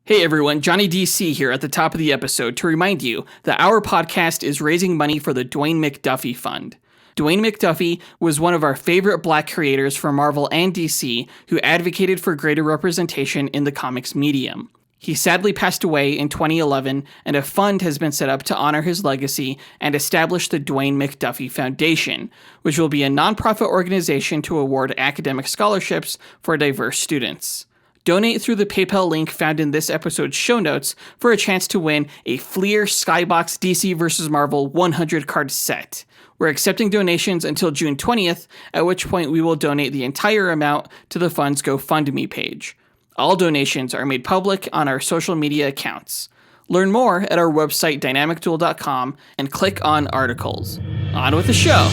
Hey everyone, Johnny DC here at the top of the episode to remind you that our podcast is raising money for the Dwayne McDuffie Fund. Dwayne McDuffie was one of our favorite black creators for Marvel and DC who advocated for greater representation in the comics medium. He sadly passed away in 2011, and a fund has been set up to honor his legacy and establish the Dwayne McDuffie Foundation, which will be a nonprofit organization to award academic scholarships for diverse students. Donate through the PayPal link found in this episode's show notes for a chance to win a Fleer Skybox DC vs. Marvel 100 card set. We're accepting donations until June 20th, at which point we will donate the entire amount to the fund's GoFundMe page. All donations are made public on our social media accounts. Learn more at our website dynamicduel.com and click on articles. On with the show.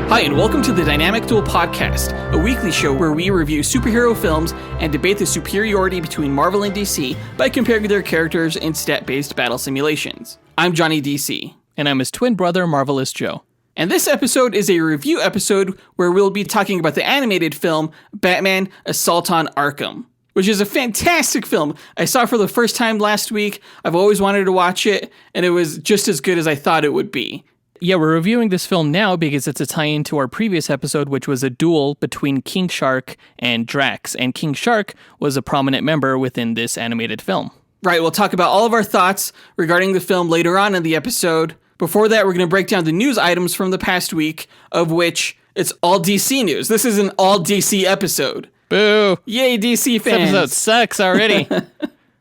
Hi, and welcome to the Dynamic Duel Podcast, a weekly show where we review superhero films and debate the superiority between Marvel and DC by comparing their characters in stat-based battle simulations. I'm Johnny DC. And I'm his twin brother, Marvelous Joe. And this episode is a review episode where we'll be talking about the animated film Batman: Assault on Arkham, which is a fantastic film. I saw it for the first time last week. I've always wanted to watch it, and it was just as good as I thought it would be. Yeah, we're reviewing this film now because it's a tie-in to our previous episode, which was a duel between King Shark and Drax. And King Shark was a prominent member within this animated film. Right, we'll talk about all of our thoughts regarding the film later on in the episode. Before that, we're going to break down the news items from the past week, of which it's all DC news. This is an all DC episode. Boo! Yay, DC fans! This episode sucks already.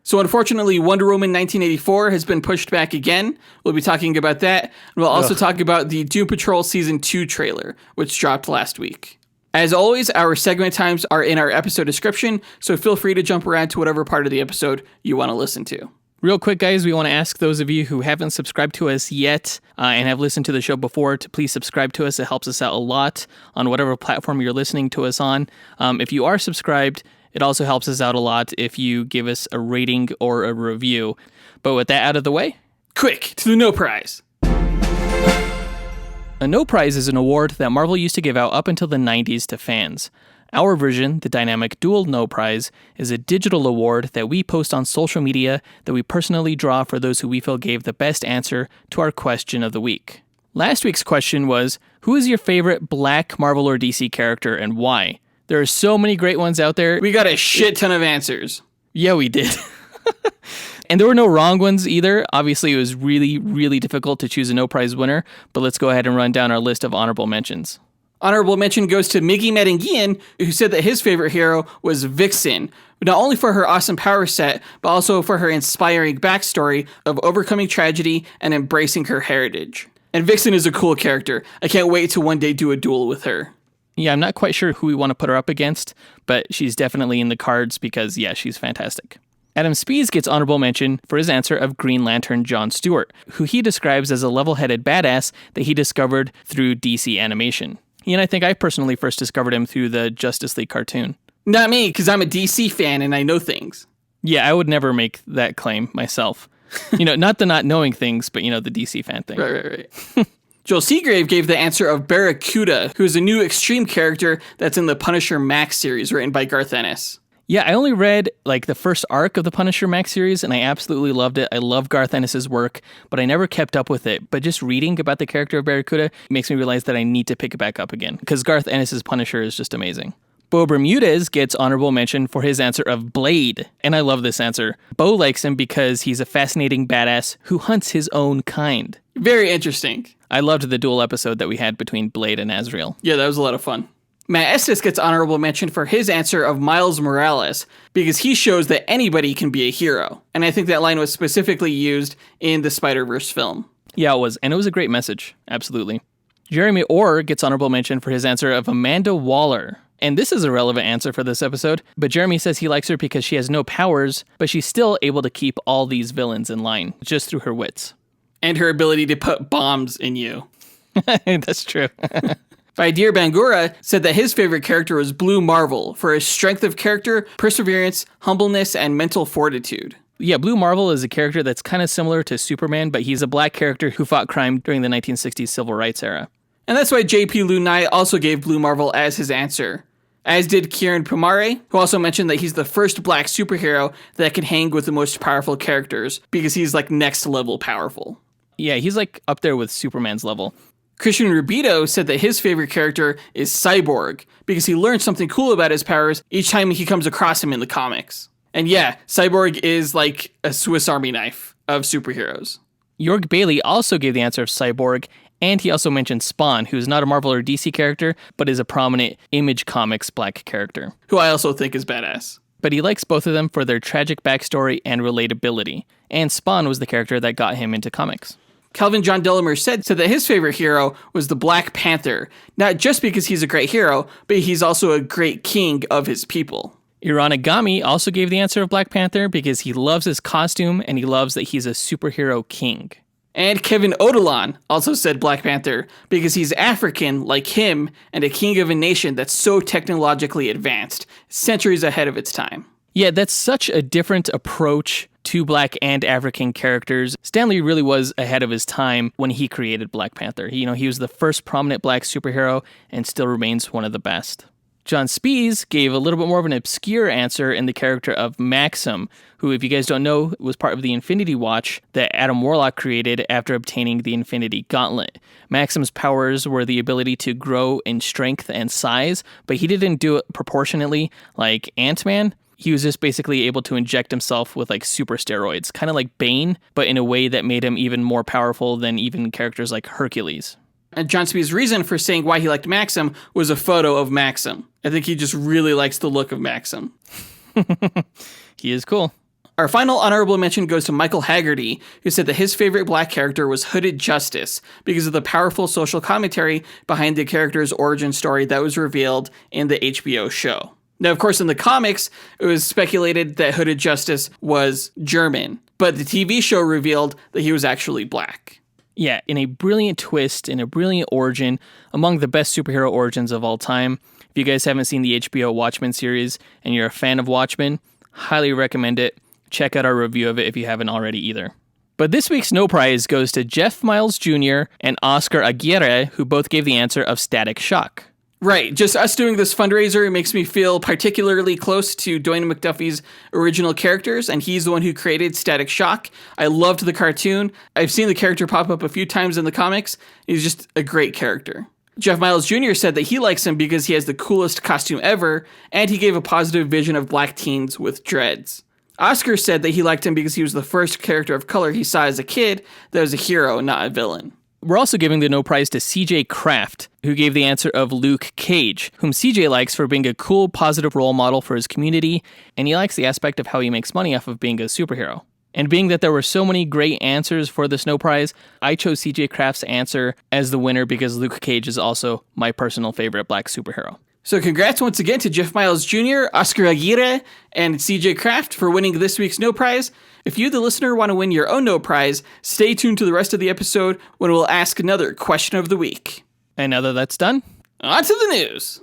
So unfortunately, Wonder Woman 1984 has been pushed back again. We'll be talking about that. And we'll also talk about the Doom Patrol Season 2 trailer, which dropped last week. As always, our segment times are in our episode description, so feel free to jump around to whatever part of the episode you want to listen to. Real quick, guys, we want to ask those of you who haven't subscribed to us yet and have listened to the show before to please subscribe to us. It helps us out a lot on whatever platform you're listening to us on. If you are subscribed, it also helps us out a lot if you give us a rating or a review. But with that out of the way, quick to the No Prize. A No Prize is an award that Marvel used to give out up until the 90s to fans. Our version, the Dynamic Duel No Prize, is a digital award that we post on social media that we personally draw for those who we feel gave the best answer to our question of the week. Last week's question was, who is your favorite Black Marvel or DC character and why? There are so many great ones out there. We got a shit ton of answers. Yeah, we did. And there were no wrong ones either. Obviously, it was really, really difficult to choose a No Prize winner, but let's go ahead and run down our list of honorable mentions. Honorable mention goes to Miggy Medangian, who said that his favorite hero was Vixen, not only for her awesome power set, but also for her inspiring backstory of overcoming tragedy and embracing her heritage. And Vixen is a cool character. I can't wait to one day do a duel with her. Yeah, I'm not quite sure who we want to put her up against, but she's definitely in the cards because, yeah, she's fantastic. Adam Spees gets honorable mention for his answer of Green Lantern John Stewart, who he describes as a level-headed badass that he discovered through DC animation. And I think I personally first discovered him through the Justice League cartoon. Not me, because I'm a DC fan and I know things. Yeah, I would never make that claim myself. Not the not knowing things, but, the DC fan thing. Right. Joel Seagrave gave the answer of Barracuda, who is a new extreme character that's in the Punisher Max series written by Garth Ennis. Yeah, I only read the first arc of the Punisher Max series, and I absolutely loved it. I love Garth Ennis' work, but I never kept up with it. But just reading about the character of Barracuda makes me realize that I need to pick it back up again, because Garth Ennis' Punisher is just amazing. Bo Bermudez gets honorable mention for his answer of Blade, and I love this answer. Bo likes him because he's a fascinating badass who hunts his own kind. Very interesting. I loved the duel episode that we had between Blade and Azrael. Yeah, that was a lot of fun. Matt Estes gets honorable mention for his answer of Miles Morales, because he shows that anybody can be a hero. And I think that line was specifically used in the Spider-Verse film. Yeah, it was. And it was a great message. Absolutely. Jeremy Orr gets honorable mention for his answer of Amanda Waller. And this is a relevant answer for this episode, but Jeremy says he likes her because she has no powers, but she's still able to keep all these villains in line, just through her wits. And her ability to put bombs in you. That's true. Vidir Bangura said that his favorite character was Blue Marvel for his strength of character, perseverance, humbleness, and mental fortitude. Yeah, Blue Marvel is a character that's kind of similar to Superman, but he's a black character who fought crime during the 1960s civil rights era. And that's why JP Lunai also gave Blue Marvel as his answer. As did Kieran Pumare, who also mentioned that he's the first black superhero that can hang with the most powerful characters because he's like next level powerful. Yeah, he's like up there with Superman's level. Christian Rubito said that his favorite character is Cyborg because he learns something cool about his powers each time he comes across him in the comics. And yeah, Cyborg is like a Swiss Army knife of superheroes. York Bailey also gave the answer of Cyborg, and he also mentioned Spawn, who's not a Marvel or DC character, but is a prominent Image Comics black character. Who I also think is badass. But he likes both of them for their tragic backstory and relatability, and Spawn was the character that got him into comics. Calvin John Delamer said that his favorite hero was the Black Panther, not just because he's a great hero, but he's also a great king of his people. Iranagami also gave the answer of Black Panther because he loves his costume and he loves that he's a superhero king. And Kevin Odilon also said Black Panther because he's African like him and a king of a nation that's so technologically advanced, centuries ahead of its time. Yeah, that's such a different approach to black and African characters. Stan Lee really was ahead of his time when he created Black Panther. He was the first prominent black superhero and still remains one of the best. John Spees gave a little bit more of an obscure answer in the character of Maxim, who, if you guys don't know, was part of the Infinity Watch that Adam Warlock created after obtaining the Infinity Gauntlet. Maxim's powers were the ability to grow in strength and size, but he didn't do it proportionately like Ant-Man. He was just basically able to inject himself with like super steroids, kind of like Bane, but in a way that made him even more powerful than even characters like Hercules. And John Spee's reason for saying why he liked Maxim was a photo of Maxim. I think he just really likes the look of Maxim. He is cool. Our final honorable mention goes to Michael Haggerty, who said that his favorite black character was Hooded Justice because of the powerful social commentary behind the character's origin story that was revealed in the HBO show. Now, of course, in the comics, it was speculated that Hooded Justice was German, but the TV show revealed that he was actually black. Yeah, in a brilliant twist, in a brilliant origin, among the best superhero origins of all time. If you guys haven't seen the HBO Watchmen series and you're a fan of Watchmen, highly recommend it. Check out our review of it if you haven't already either. But this week's No Prize goes to Jeff Miles Jr. and Oscar Aguirre, who both gave the answer of Static Shock. Right, just us doing this fundraiser makes me feel particularly close to Dwayne McDuffie's original characters, and he's the one who created Static Shock. I loved the cartoon. I've seen the character pop up a few times in the comics. He's just a great character. Jeff Miles Jr. said that he likes him because he has the coolest costume ever, and he gave a positive vision of black teens with dreads. Oscar said that he liked him because he was the first character of color he saw as a kid that was a hero, not a villain. We're also giving the No Prize to CJ Kraft, who gave the answer of Luke Cage, whom CJ likes for being a cool, positive role model for his community, and he likes the aspect of how he makes money off of being a superhero. And being that there were so many great answers for this No Prize, I chose CJ Kraft's answer as the winner because Luke Cage is also my personal favorite black superhero. So congrats once again to Jeff Miles Jr., Oscar Aguirre, and CJ Kraft for winning this week's No Prize. If you, the listener, want to win your own No Prize, stay tuned to the rest of the episode when we'll ask another question of the week. And now that that's done, on to the news.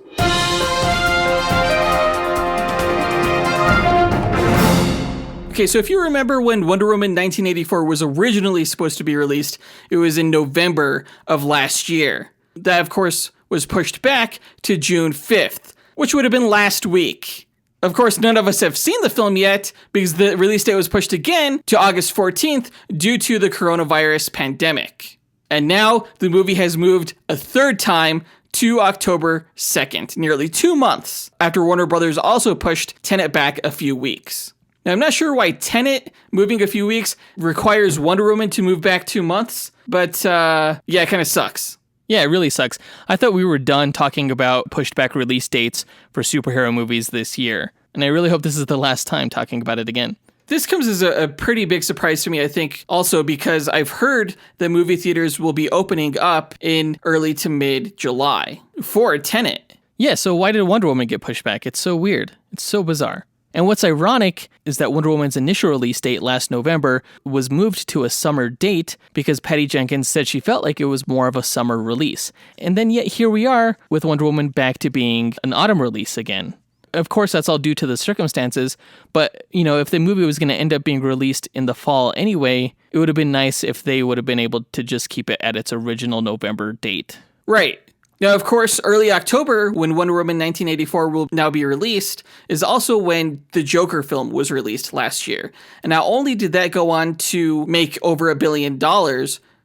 Okay, so if you remember when Wonder Woman 1984 was originally supposed to be released, it was in November of last year. That, of course, was pushed back to June 5th, which would have been last week. Of course, none of us have seen the film yet because the release date was pushed again to August 14th due to the coronavirus pandemic. And now the movie has moved a third time to October 2nd, nearly 2 months after Warner Brothers also pushed Tenet back a few weeks. Now, I'm not sure why Tenet moving a few weeks requires Wonder Woman to move back 2 months, but yeah, it kind of sucks. Yeah, it really sucks. I thought we were done talking about pushed back release dates for superhero movies this year, and I really hope this is the last time talking about it again. This comes as a pretty big surprise to me, I think, also because I've heard that movie theaters will be opening up in early to mid-July for Tenet. Yeah, so why did Wonder Woman get pushed back? It's so weird. It's so bizarre. And what's ironic is that Wonder Woman's initial release date last November was moved to a summer date because Patty Jenkins said she felt like it was more of a summer release. And then yet here we are with Wonder Woman back to being an autumn release again. Of course, that's all due to the circumstances, but, if the movie was going to end up being released in the fall anyway, it would have been nice if they would have been able to just keep it at its original November date. Right. Now, of course, early October, when Wonder Woman 1984 will now be released, is also when the Joker film was released last year. And not only did that go on to make over $1 billion,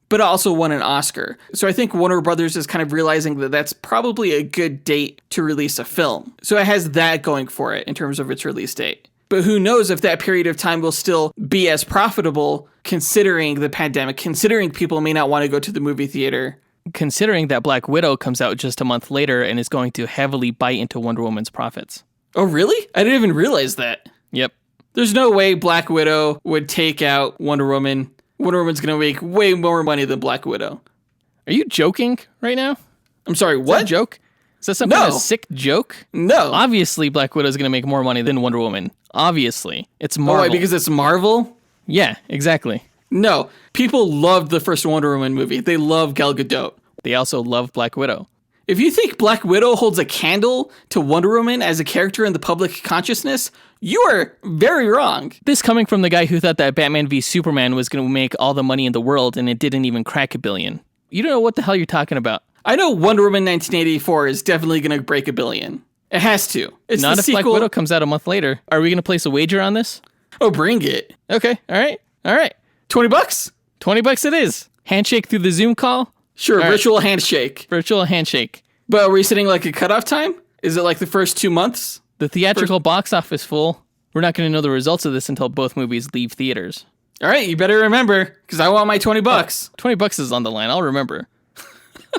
but also won an Oscar. So I think Warner Brothers is kind of realizing that that's probably a good date to release a film. So it has that going for it in terms of its release date. But who knows if that period of time will still be as profitable considering the pandemic, considering people may not want to go to the movie theater. Considering that Black Widow comes out just a month later and is going to heavily bite into Wonder Woman's profits. Oh, really? I didn't even realize that. Yep. There's no way Black Widow would take out Wonder Woman. Wonder Woman's going to make way more money than Black Widow. Are you joking right now? I'm sorry, what? Is that a joke? Is that some kind of sick joke? No. Obviously, Black Widow is going to make more money than Wonder Woman. Obviously. It's Marvel. Oh, wait, because it's Marvel? Yeah, exactly. No. People loved the first Wonder Woman movie. They love Gal Gadot. They also love Black Widow. If you think Black Widow holds a candle to Wonder Woman as a character in the public consciousness, you are very wrong. This coming from the guy who thought that Batman v Superman was going to make all the money in the world and it didn't even crack $1 billion. You don't know what the hell you're talking about. I know Wonder Woman 1984 is definitely going to break $1 billion. It has to. It's not the if sequel. Black Widow comes out a month later. Are we going to place a wager on this? Oh, bring it. Okay, all right. $20? $20 it is. Handshake through the Zoom call? Sure, All virtual right. handshake. Virtual handshake. But are we setting like a cutoff time? Is it like the first 2 months? The theatrical box office full. We're not going to know the results of this until both movies leave theaters. All right, you better remember, because I want my $20. $20 is on the line. I'll remember.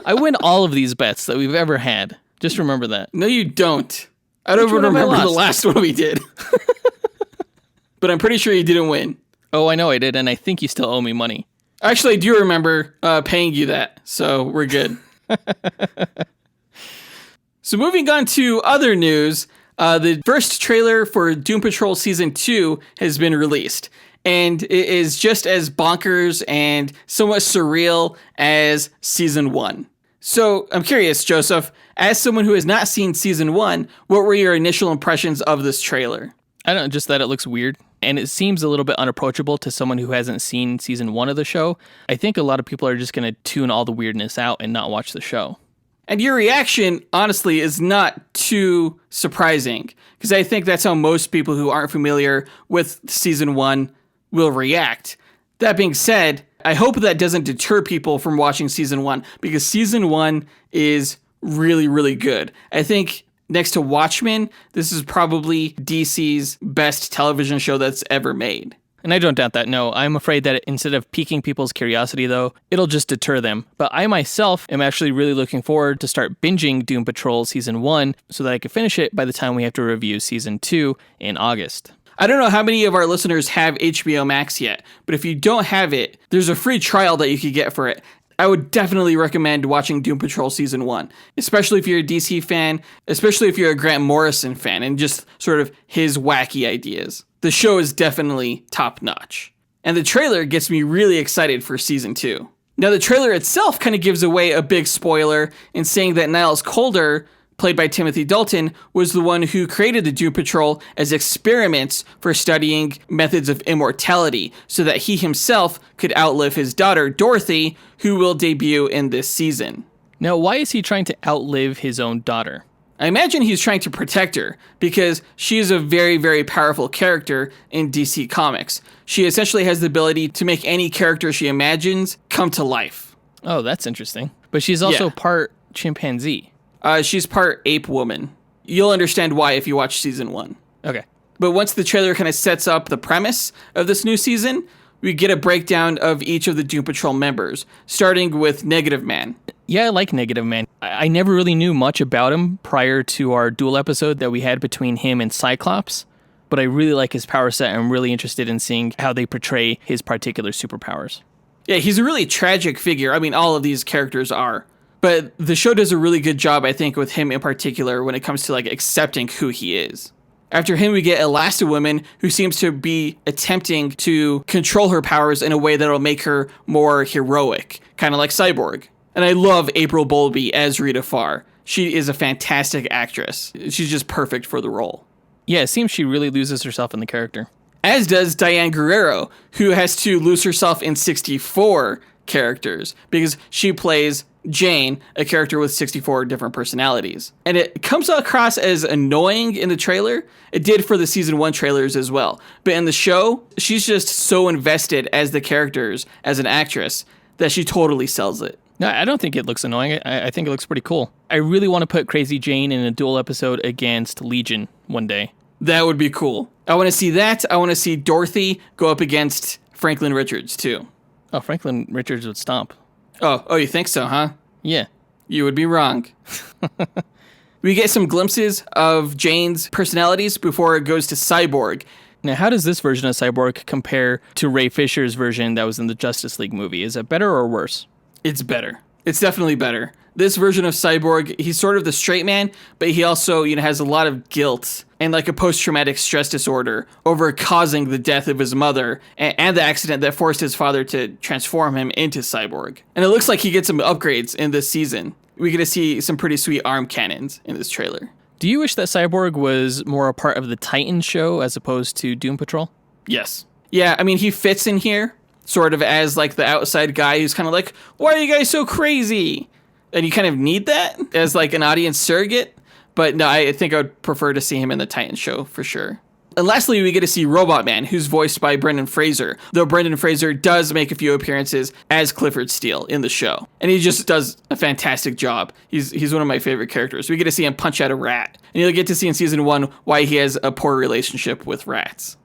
I win all of these bets that we've ever had. Just remember that. No, you don't. I don't even one have I remember the lost? last one we did. But I'm pretty sure you didn't win. Oh, I know I did, and I think you still owe me money. Actually, I do remember paying you that, so we're good. So moving on to other news, the first trailer for Doom Patrol Season 2 has been released. And it is just as bonkers and somewhat surreal as Season 1. So I'm curious, Joseph, as someone who has not seen Season 1, what were your initial impressions of this trailer? I don't know, just that it looks weird. And it seems a little bit unapproachable to someone who hasn't seen Season 1 of the show. I think a lot of people are just going to tune all the weirdness out and not watch the show. And your reaction, honestly, is not too surprising, because I think that's how most people who aren't familiar with Season 1 will react. That being said, I hope that doesn't deter people from watching Season 1, because Season 1 is really, really good. I think next to Watchmen, this is probably DC's best television show that's ever made. And I don't doubt that, no. I'm afraid that instead of piquing people's curiosity, though, it'll just deter them. But I myself am actually really looking forward to start binging Doom Patrol Season 1 so that I can finish it by the time we have to review Season 2 in August. I don't know how many of our listeners have HBO Max yet, but if you don't have it, there's a free trial that you could get for it. I would definitely recommend watching Doom Patrol Season 1, especially if you're a DC fan, especially if you're a Grant Morrison fan and just sort of his wacky ideas. The show is definitely top-notch. And the trailer gets me really excited for Season 2. Now, the trailer itself kind of gives away a big spoiler in saying that Niles Caulder, played by Timothy Dalton, was the one who created the Doom Patrol as experiments for studying methods of immortality so that he himself could outlive his daughter, Dorothy, who will debut in this season. Now, why is he trying to outlive his own daughter? I imagine he's trying to protect her because she is a very, very powerful character in DC Comics. She essentially has the ability to make any character she imagines come to life. Oh, that's interesting. But she's also part chimpanzee. She's part ape woman. You'll understand why if you watch Season 1. Okay. But once the trailer kind of sets up the premise of this new season, we get a breakdown of each of the Doom Patrol members, starting with Negative Man. Yeah, I like Negative Man. I never really knew much about him prior to our duel episode that we had between him and Cyclops, but I really like his power set and I'm really interested in seeing how they portray his particular superpowers. Yeah, he's a really tragic figure. I mean, all of these characters are. But the show does a really good job, I think, with him in particular when it comes to like accepting who he is. After him, we get Elasti-Woman, who seems to be attempting to control her powers in a way that'll make her more heroic, kind of like Cyborg. And I love April Bowlby as Rita Farr. She is a fantastic actress. She's just perfect for the role. Yeah, it seems she really loses herself in the character. As does Diane Guerrero, who has to lose herself in 64 characters because she plays Jane, a character with 64 different personalities. And it comes across as annoying in the trailer. It did for the season 1 trailers as well. But in the show, she's just so invested as the characters, as an actress, that she totally sells it. No, I don't think it looks annoying. I think it looks pretty cool. I really want to put Crazy Jane in a dual episode against Legion one day. That would be cool. I want to see that. I want to see Dorothy go up against Franklin Richards, too. Oh, Franklin Richards would stomp. Oh, you think so, huh? Yeah. You would be wrong. We get some glimpses of Jane's personalities before it goes to Cyborg. Now, how does this version of Cyborg compare to Ray Fisher's version that was in the Justice League movie? Is it better or worse? It's better. It's definitely better. This version of Cyborg, he's sort of the straight man, but he also, has a lot of guilt and like a post-traumatic stress disorder over causing the death of his mother and the accident that forced his father to transform him into Cyborg. And it looks like he gets some upgrades in this season. We get to see some pretty sweet arm cannons in this trailer. Do you wish that Cyborg was more a part of the Titans show as opposed to Doom Patrol? Yes. Yeah, I mean, he fits in here sort of as like the outside guy who's kind of like, why are you guys so crazy? And you kind of need that as like an audience surrogate. But no, I think I would prefer to see him in the Titans show for sure. And lastly, we get to see Robot Man, who's voiced by Brendan Fraser, though Brendan Fraser does make a few appearances as Clifford Steele in the show. And he just does a fantastic job. He's one of my favorite characters. We get to see him punch out a rat. And you'll get to see in season 1 why he has a poor relationship with rats.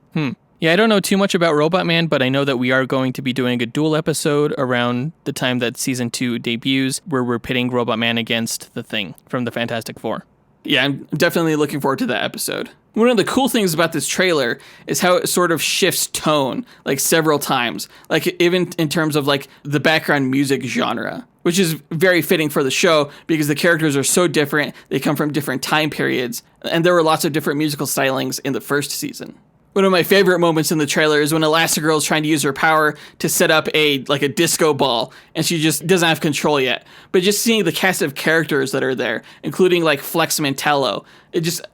Yeah, I don't know too much about Robot Man, but I know that we are going to be doing a dual episode around the time that season 2 debuts, where we're pitting Robot Man against the Thing from the Fantastic Four. Yeah, I'm definitely looking forward to that episode. One of the cool things about this trailer is how it sort of shifts tone, like several times, like even in terms of like the background music genre, which is very fitting for the show because the characters are so different. They come from different time periods, and there were lots of different musical stylings in the first season. One of my favorite moments in the trailer is when Elastigirl is trying to use her power to set up a disco ball, and she just doesn't have control yet. But just seeing the cast of characters that are there, including like Flex Mantello,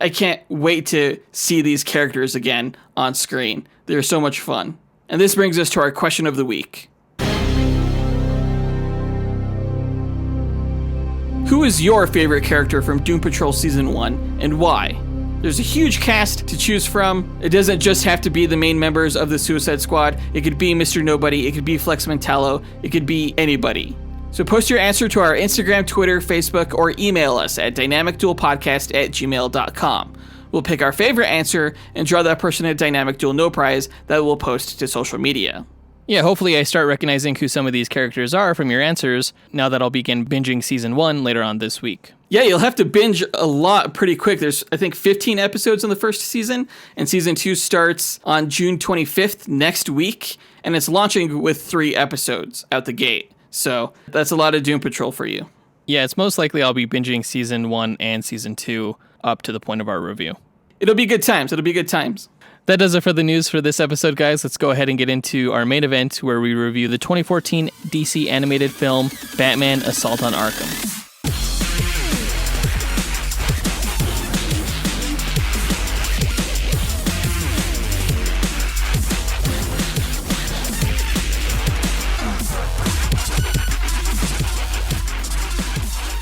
I can't wait to see these characters again on screen. They're so much fun. And this brings us to our question of the week. Who is your favorite character from Doom Patrol Season 1, and why? There's a huge cast to choose from. It doesn't just have to be the main members of the Suicide Squad. It could be Mr. Nobody. It could be Flex Mantello. It could be anybody. So post your answer to our Instagram, Twitter, Facebook, or email us at dynamicduelpodcast@gmail.com. We'll pick our favorite answer and draw that person a Dynamic Duel No Prize that we'll post to social media. Yeah, hopefully I start recognizing who some of these characters are from your answers now that I'll begin binging season 1 later on this week. Yeah, you'll have to binge a lot pretty quick. There's, I think, 15 episodes in the first season, and season 2 starts on June 25th next week, and it's launching with 3 episodes out the gate. So that's a lot of Doom Patrol for you. Yeah, it's most likely I'll be binging season 1 and season 2 up to the point of our review. It'll be good times. It'll be good times. That does it for the news for this episode, guys. Let's go ahead and get into our main event where we review the 2014 DC animated film, Batman: Assault on Arkham.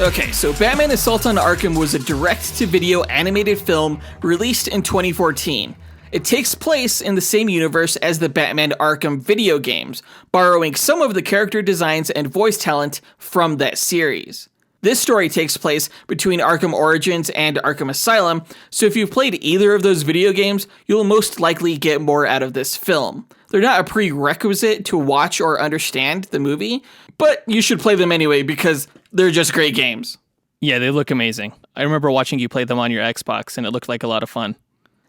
Okay, so Batman: Assault on Arkham was a direct-to-video animated film released in 2014. It takes place in the same universe as the Batman Arkham video games, borrowing some of the character designs and voice talent from that series. This story takes place between Arkham Origins and Arkham Asylum, so if you've played either of those video games, you'll most likely get more out of this film. They're not a prerequisite to watch or understand the movie, but you should play them anyway because they're just great games. Yeah, they look amazing. I remember watching you play them on your Xbox, and it looked like a lot of fun.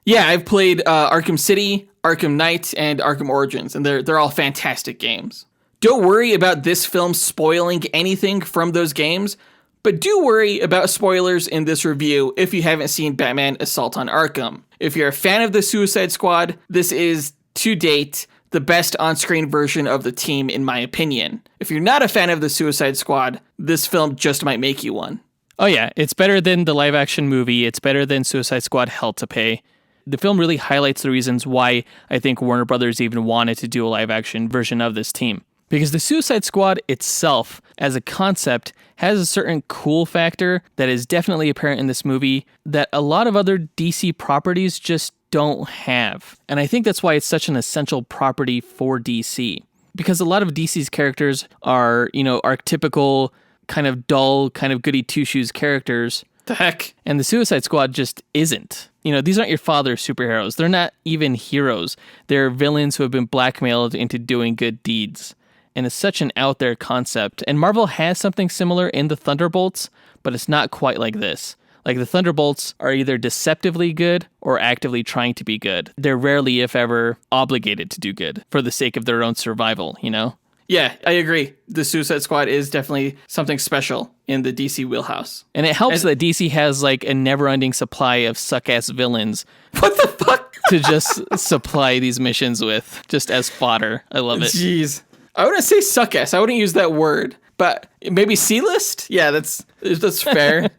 Yeah, I've played Arkham City, Arkham Knight, and Arkham Origins, and they're all fantastic games. Don't worry about this film spoiling anything from those games, But do worry about spoilers in this review if you haven't seen Batman Assault on Arkham. If you're a fan of the Suicide Squad, this is, to date, the best on-screen version of the team in my opinion. If you're not a fan of the Suicide Squad, this film just might make you one. Oh yeah, it's better than the live-action movie. It's better than Suicide Squad Hell to Pay. The film really highlights the reasons why I think Warner Brothers even wanted to do a live-action version of this team. Because the Suicide Squad itself, as a concept, has a certain cool factor that is definitely apparent in this movie that a lot of other DC properties just don't have. And I think that's why it's such an essential property for DC. Because a lot of DC's characters are, archetypical, kind of dull, kind of goody two-shoes characters. The heck? And the Suicide Squad just isn't. These aren't your father's superheroes. They're not even heroes. They're villains who have been blackmailed into doing good deeds. And it's such an out there concept. And Marvel has something similar in the Thunderbolts, but it's not quite like this. Like the Thunderbolts are either deceptively good or actively trying to be good. They're rarely, if ever, obligated to do good for the sake of their own survival, Yeah, I agree. The Suicide Squad is definitely something special in the DC wheelhouse. And it helps that DC has like a never-ending supply of suck-ass villains. What the fuck? To just supply these missions with, just as fodder. I love it. Jeez. I wouldn't say suck-ass. I wouldn't use that word. But maybe C-list? Yeah, that's fair.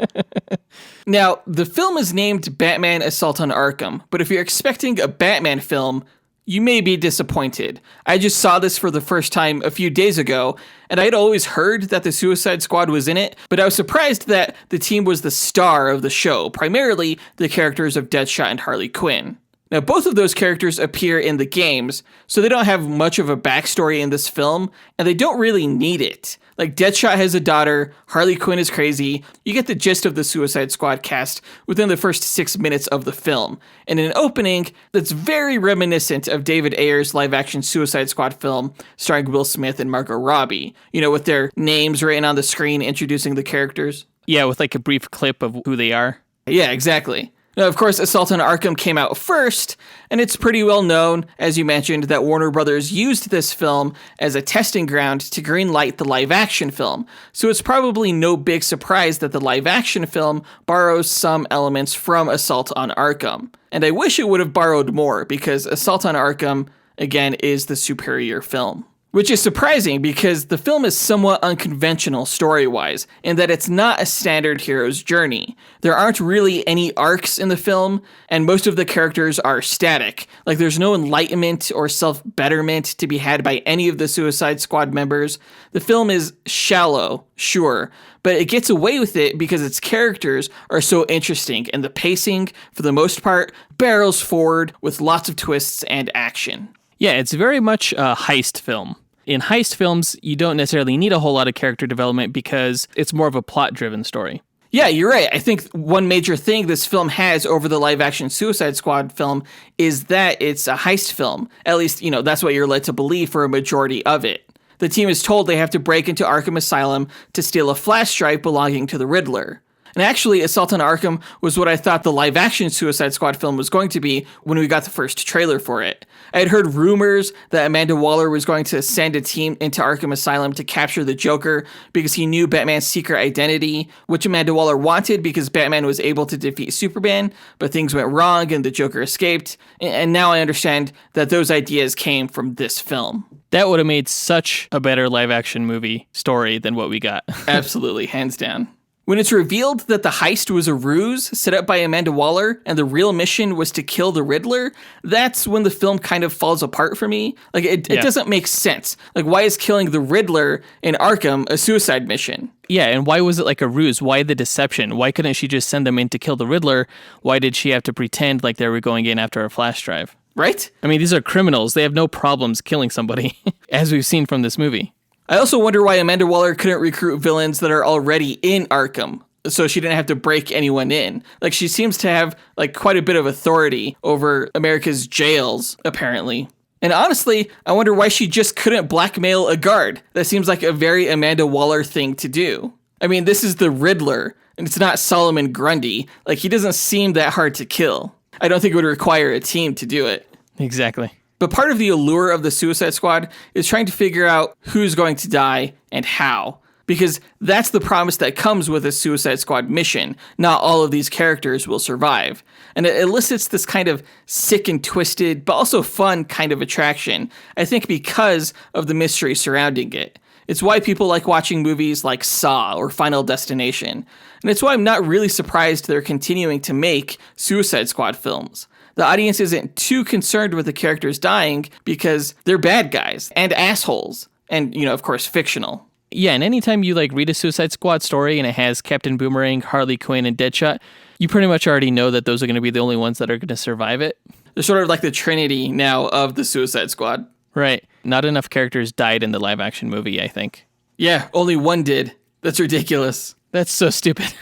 Now, the film is named Batman Assault on Arkham, but if you're expecting a Batman film, you may be disappointed. I just saw this for the first time a few days ago, and I'd always heard that the Suicide Squad was in it, but I was surprised that the team was the star of the show, primarily the characters of Deadshot and Harley Quinn. Now, both of those characters appear in the games, so they don't have much of a backstory in this film, and they don't really need it. Like, Deadshot has a daughter, Harley Quinn is crazy. You get the gist of the Suicide Squad cast within the first 6 minutes of the film, and an opening that's very reminiscent of David Ayer's live-action Suicide Squad film starring Will Smith and Margot Robbie, with their names written on the screen introducing the characters. Yeah, with like a brief clip of who they are. Yeah, exactly. Now, of course, Assault on Arkham came out first, and it's pretty well known, as you mentioned, that Warner Brothers used this film as a testing ground to greenlight the live-action film, so it's probably no big surprise that the live-action film borrows some elements from Assault on Arkham. And I wish it would have borrowed more, because Assault on Arkham, again, is the superior film. Which is surprising because the film is somewhat unconventional story-wise, in that it's not a standard hero's journey. There aren't really any arcs in the film, and most of the characters are static. Like, there's no enlightenment or self-betterment to be had by any of the Suicide Squad members. The film is shallow, sure, but it gets away with it because its characters are so interesting, and the pacing, for the most part, barrels forward with lots of twists and action. Yeah, it's very much a heist film. In heist films, you don't necessarily need a whole lot of character development because it's more of a plot-driven story. Yeah, you're right. I think one major thing this film has over the live-action Suicide Squad film is that it's a heist film. At least, that's what you're led to believe for a majority of it. The team is told they have to break into Arkham Asylum to steal a flash drive belonging to the Riddler. And actually, Assault on Arkham was what I thought the live-action Suicide Squad film was going to be when we got the first trailer for it. I had heard rumors that Amanda Waller was going to send a team into Arkham Asylum to capture the Joker because he knew Batman's secret identity, which Amanda Waller wanted because Batman was able to defeat Superman, but things went wrong and the Joker escaped. And now I understand that those ideas came from this film. That would have made such a better live-action movie story than what we got. Absolutely, hands down. When it's revealed that the heist was a ruse set up by Amanda Waller and the real mission was to kill the Riddler, that's when the film kind of falls apart for me. Like, it doesn't make sense. Like, why is killing the Riddler in Arkham a suicide mission? Yeah, and why was it like a ruse? Why the deception? Why couldn't she just send them in to kill the Riddler? Why did she have to pretend like they were going in after a flash drive? Right? I mean, these are criminals. They have no problems killing somebody, as we've seen from this movie. I also wonder why Amanda Waller couldn't recruit villains that are already in Arkham, so she didn't have to break anyone in. Like, she seems to have, quite a bit of authority over America's jails, apparently. And honestly, I wonder why she just couldn't blackmail a guard. That seems like a very Amanda Waller thing to do. I mean, this is the Riddler, and it's not Solomon Grundy. He doesn't seem that hard to kill. I don't think it would require a team to do it. Exactly. But part of the allure of the Suicide Squad is trying to figure out who's going to die and how. Because that's the promise that comes with a Suicide Squad mission. Not all of these characters will survive. And it elicits this kind of sick and twisted, but also fun kind of attraction, I think because of the mystery surrounding it. It's why people like watching movies like Saw or Final Destination. And it's why I'm not really surprised they're continuing to make Suicide Squad films. The audience isn't too concerned with the characters dying because they're bad guys and assholes. And, of course, fictional. Yeah, and anytime you read a Suicide Squad story and it has Captain Boomerang, Harley Quinn, and Deadshot, you pretty much already know that those are going to be the only ones that are going to survive it. They're sort of like the trinity now of the Suicide Squad. Right. Not enough characters died in the live-action movie, I think. Yeah, only one did. That's ridiculous. That's so stupid.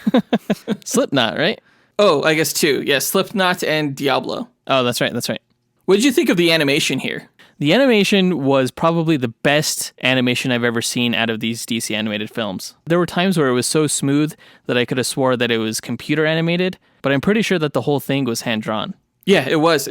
Slipknot, right? Oh, I guess two. Yeah, Slipknot and Diablo. Oh, that's right. What did you think of the animation here? The animation was probably the best animation I've ever seen out of these DC animated films. There were times where it was so smooth that I could have swore that it was computer animated, but I'm pretty sure that the whole thing was hand-drawn. Yeah, it was.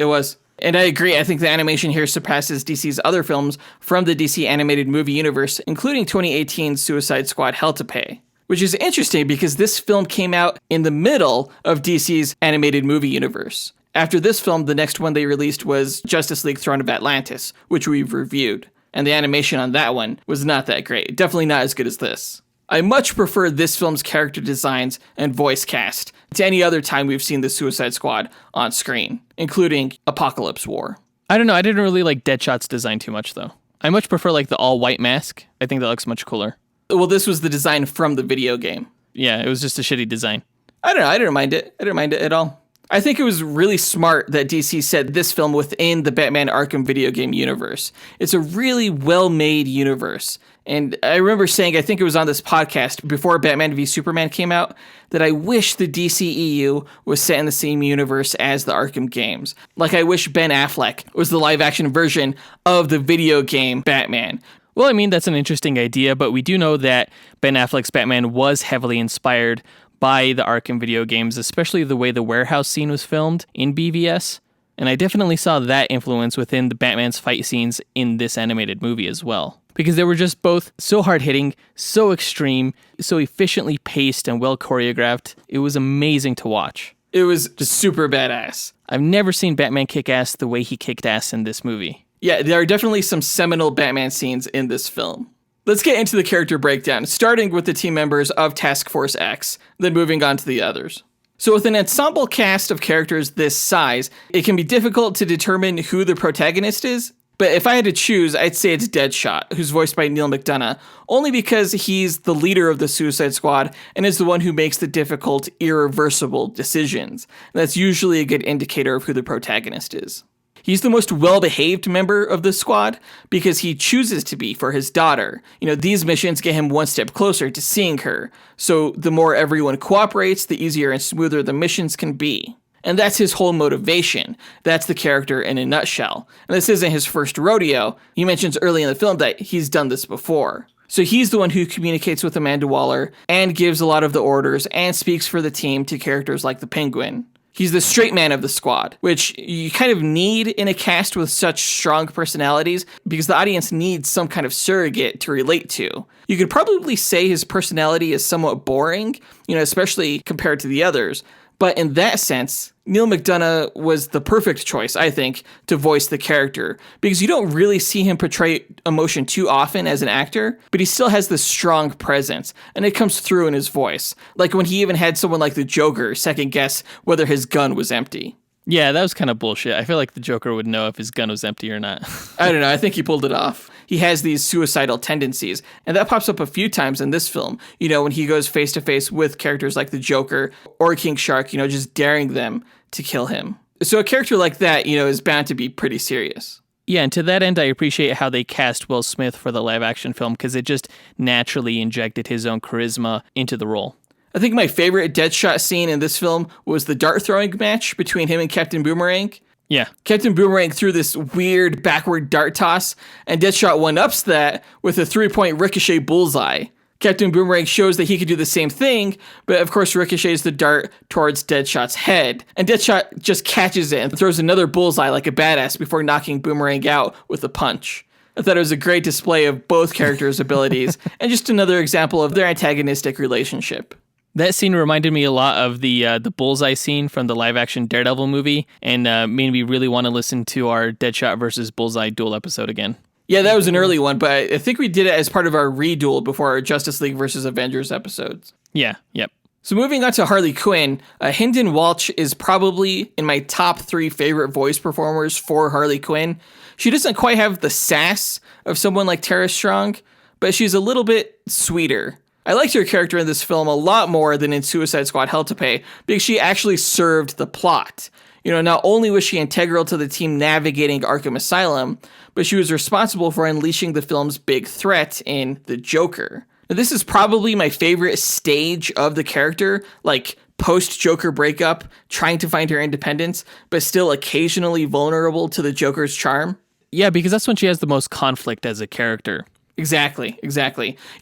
And I agree, I think the animation here surpasses DC's other films from the DC animated movie universe, including 2018's Suicide Squad Hell to Pay. Which is interesting because this film came out in the middle of DC's animated movie universe. After this film, the next one they released was Justice League Throne of Atlantis, which we've reviewed. And the animation on that one was not that great. Definitely not as good as this. I much prefer this film's character designs and voice cast to any other time we've seen the Suicide Squad on screen, including Apocalypse War. I don't know, I didn't really like Deadshot's design too much, though. I much prefer the all-white mask. I think that looks much cooler. Well, this was the design from the video game. Yeah, it was just a shitty design. I don't know, I didn't mind it. I didn't mind it at all. I think it was really smart that DC set this film within the Batman Arkham video game universe. It's a really well-made universe. And I remember saying, I think it was on this podcast before Batman v Superman came out, that I wish the DCEU was set in the same universe as the Arkham games. I wish Ben Affleck was the live-action version of the video game Batman. Well, I mean, that's an interesting idea, but we do know that Ben Affleck's Batman was heavily inspired by the Arkham video games, especially the way the warehouse scene was filmed in BVS. And I definitely saw that influence within the Batman's fight scenes in this animated movie as well. Because they were just both so hard-hitting, so extreme, so efficiently paced and well choreographed. It was amazing to watch. It was just super badass. I've never seen Batman kick ass the way he kicked ass in this movie. Yeah, there are definitely some seminal Batman scenes in this film. Let's get into the character breakdown, starting with the team members of Task Force X, then moving on to the others. So with an ensemble cast of characters this size, it can be difficult to determine who the protagonist is, but if I had to choose, I'd say it's Deadshot, who's voiced by Neil McDonough, only because he's the leader of the Suicide Squad and is the one who makes the difficult, irreversible decisions. That's usually a good indicator of who the protagonist is. He's the most well-behaved member of the squad because he chooses to be for his daughter. These missions get him one step closer to seeing her. So the more everyone cooperates, the easier and smoother the missions can be. And that's his whole motivation. That's the character in a nutshell. And this isn't his first rodeo. He mentions early in the film that he's done this before. So he's the one who communicates with Amanda Waller and gives a lot of the orders and speaks for the team to characters like the Penguin. He's the straight man of the squad, which you kind of need in a cast with such strong personalities because the audience needs some kind of surrogate to relate to. You could probably say his personality is somewhat boring, especially compared to the others. But in that sense, Neil McDonough was the perfect choice, I think, to voice the character, because you don't really see him portray emotion too often as an actor, but he still has this strong presence, and it comes through in his voice. Like when he even had someone like the Joker second guess whether his gun was empty. Yeah, that was kind of bullshit. I feel like the Joker would know if his gun was empty or not. I don't know. I think he pulled it off. He has these suicidal tendencies, and that pops up a few times in this film. When he goes face to face with characters like the Joker or King Shark, just daring them to kill him. So a character like that, is bound to be pretty serious. Yeah, and to that end, I appreciate how they cast Will Smith for the live action film because it just naturally injected his own charisma into the role. I think my favorite Deadshot scene in this film was the dart throwing match between him and Captain Boomerang. Yeah. Captain Boomerang threw this weird backward dart toss, and Deadshot one-ups that with a 3-point ricochet bullseye. Captain Boomerang shows that he could do the same thing, but of course ricochets the dart towards Deadshot's head. And Deadshot just catches it and throws another bullseye like a badass before knocking Boomerang out with a punch. I thought it was a great display of both characters' abilities and just another example of their antagonistic relationship. That scene reminded me a lot of the Bullseye scene from the live-action Daredevil movie, and made me really want to listen to our Deadshot versus Bullseye duel episode again. Yeah, that was an early one, but I think we did it as part of our reduel before our Justice League versus Avengers episodes. Yeah, yep. So moving on to Harley Quinn, Hynden Walsh is probably in my top 3 favorite voice performers for Harley Quinn. She doesn't quite have the sass of someone like Tara Strong, but she's a little bit sweeter. I liked her character in this film a lot more than in Suicide Squad Hell to Pay because she actually served the plot. Not only was she integral to the team navigating Arkham Asylum, but she was responsible for unleashing the film's big threat in the Joker. Now, this is probably my favorite stage of the character, like post-Joker breakup, trying to find her independence, but still occasionally vulnerable to the Joker's charm. Yeah, because that's when she has the most conflict as a character. Exactly.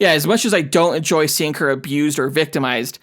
Yeah, as much as I don't enjoy seeing her abused or victimized,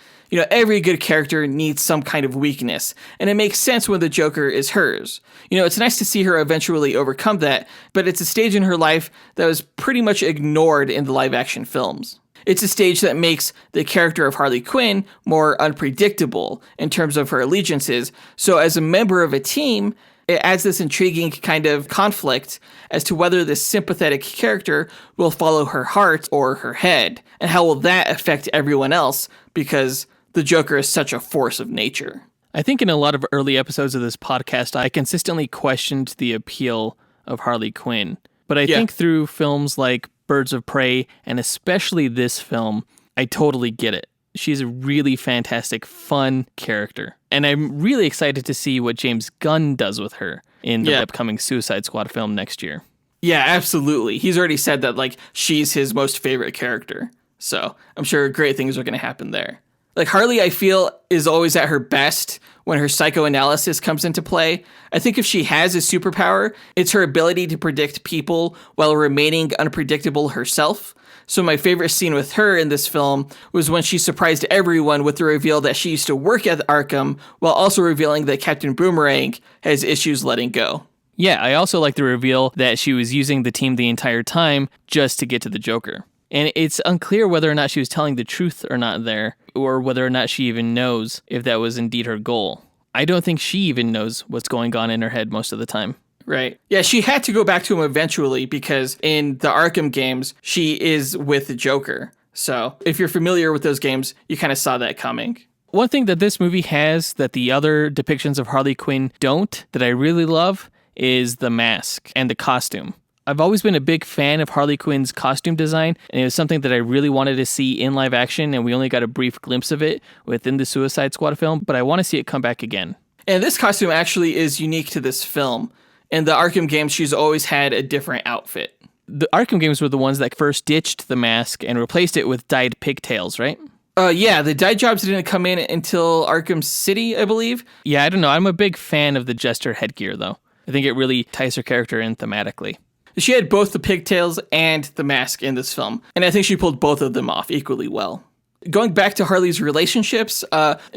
every good character needs some kind of weakness, and it makes sense when the Joker is hers. It's nice to see her eventually overcome that, but it's a stage in her life that was pretty much ignored in the live-action films. It's a stage that makes the character of Harley Quinn more unpredictable in terms of her allegiances, so as a member of a team, it adds this intriguing kind of conflict as to whether this sympathetic character will follow her heart or her head, and how will that affect everyone else because the Joker is such a force of nature. I think in a lot of early episodes of this podcast, I consistently questioned the appeal of Harley Quinn. But I think through films like Birds of Prey, and especially this film, I totally get it. She's a really fantastic, fun character. And I'm really excited to see what James Gunn does with her in the upcoming Suicide Squad film next year. Yeah, absolutely. He's already said that, she's his most favorite character. So I'm sure great things are going to happen there. Harley, I feel, is always at her best when her psychoanalysis comes into play. I think if she has a superpower, it's her ability to predict people while remaining unpredictable herself. So my favorite scene with her in this film was when she surprised everyone with the reveal that she used to work at Arkham, while also revealing that Captain Boomerang has issues letting go. Yeah, I also like the reveal that she was using the team the entire time just to get to the Joker. And it's unclear whether or not she was telling the truth or not there, or whether or not she even knows if that was indeed her goal. I don't think she even knows what's going on in her head most of the time. Right. Yeah, she had to go back to him eventually because in the Arkham games, she is with the Joker. So if you're familiar with those games, you kind of saw that coming. One thing that this movie has that the other depictions of Harley Quinn don't, that I really love, is the mask and the costume. I've always been a big fan of Harley Quinn's costume design, and it was something that I really wanted to see in live action, and we only got a brief glimpse of it within the Suicide Squad film, but I want to see it come back again. And this costume actually is unique to this film. In the Arkham games, she's always had a different outfit. The Arkham games were the ones that first ditched the mask and replaced it with dyed pigtails, right? Yeah, the dye jobs didn't come in until Arkham City, I believe. Yeah, I don't know. I'm a big fan of the Jester headgear, though. I think it really ties her character in thematically. She had both the pigtails and the mask in this film, and I think she pulled both of them off equally well. Going back to Harley's relationships,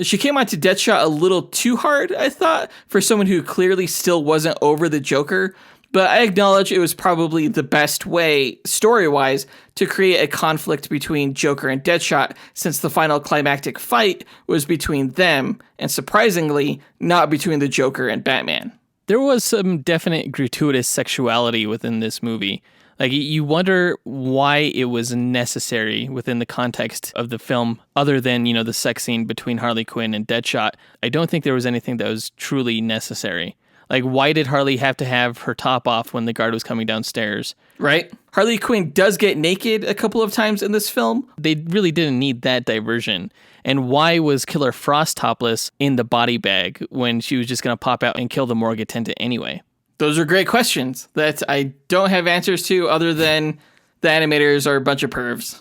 she came onto Deadshot a little too hard, I thought, for someone who clearly still wasn't over the Joker, but I acknowledge it was probably the best way, story-wise, to create a conflict between Joker and Deadshot, since the final climactic fight was between them, and surprisingly, not between the Joker and Batman. There was some definite gratuitous sexuality within this movie. You wonder why it was necessary within the context of the film, other than, the sex scene between Harley Quinn and Deadshot. I don't think there was anything that was truly necessary. Why did Harley have to have her top off when the guard was coming downstairs? Right? Harley Quinn does get naked a couple of times in this film. They really didn't need that diversion. And why was Killer Frost topless in the body bag when she was just going to pop out and kill the morgue attendant anyway? Those are great questions that I don't have answers to other than the animators are a bunch of pervs.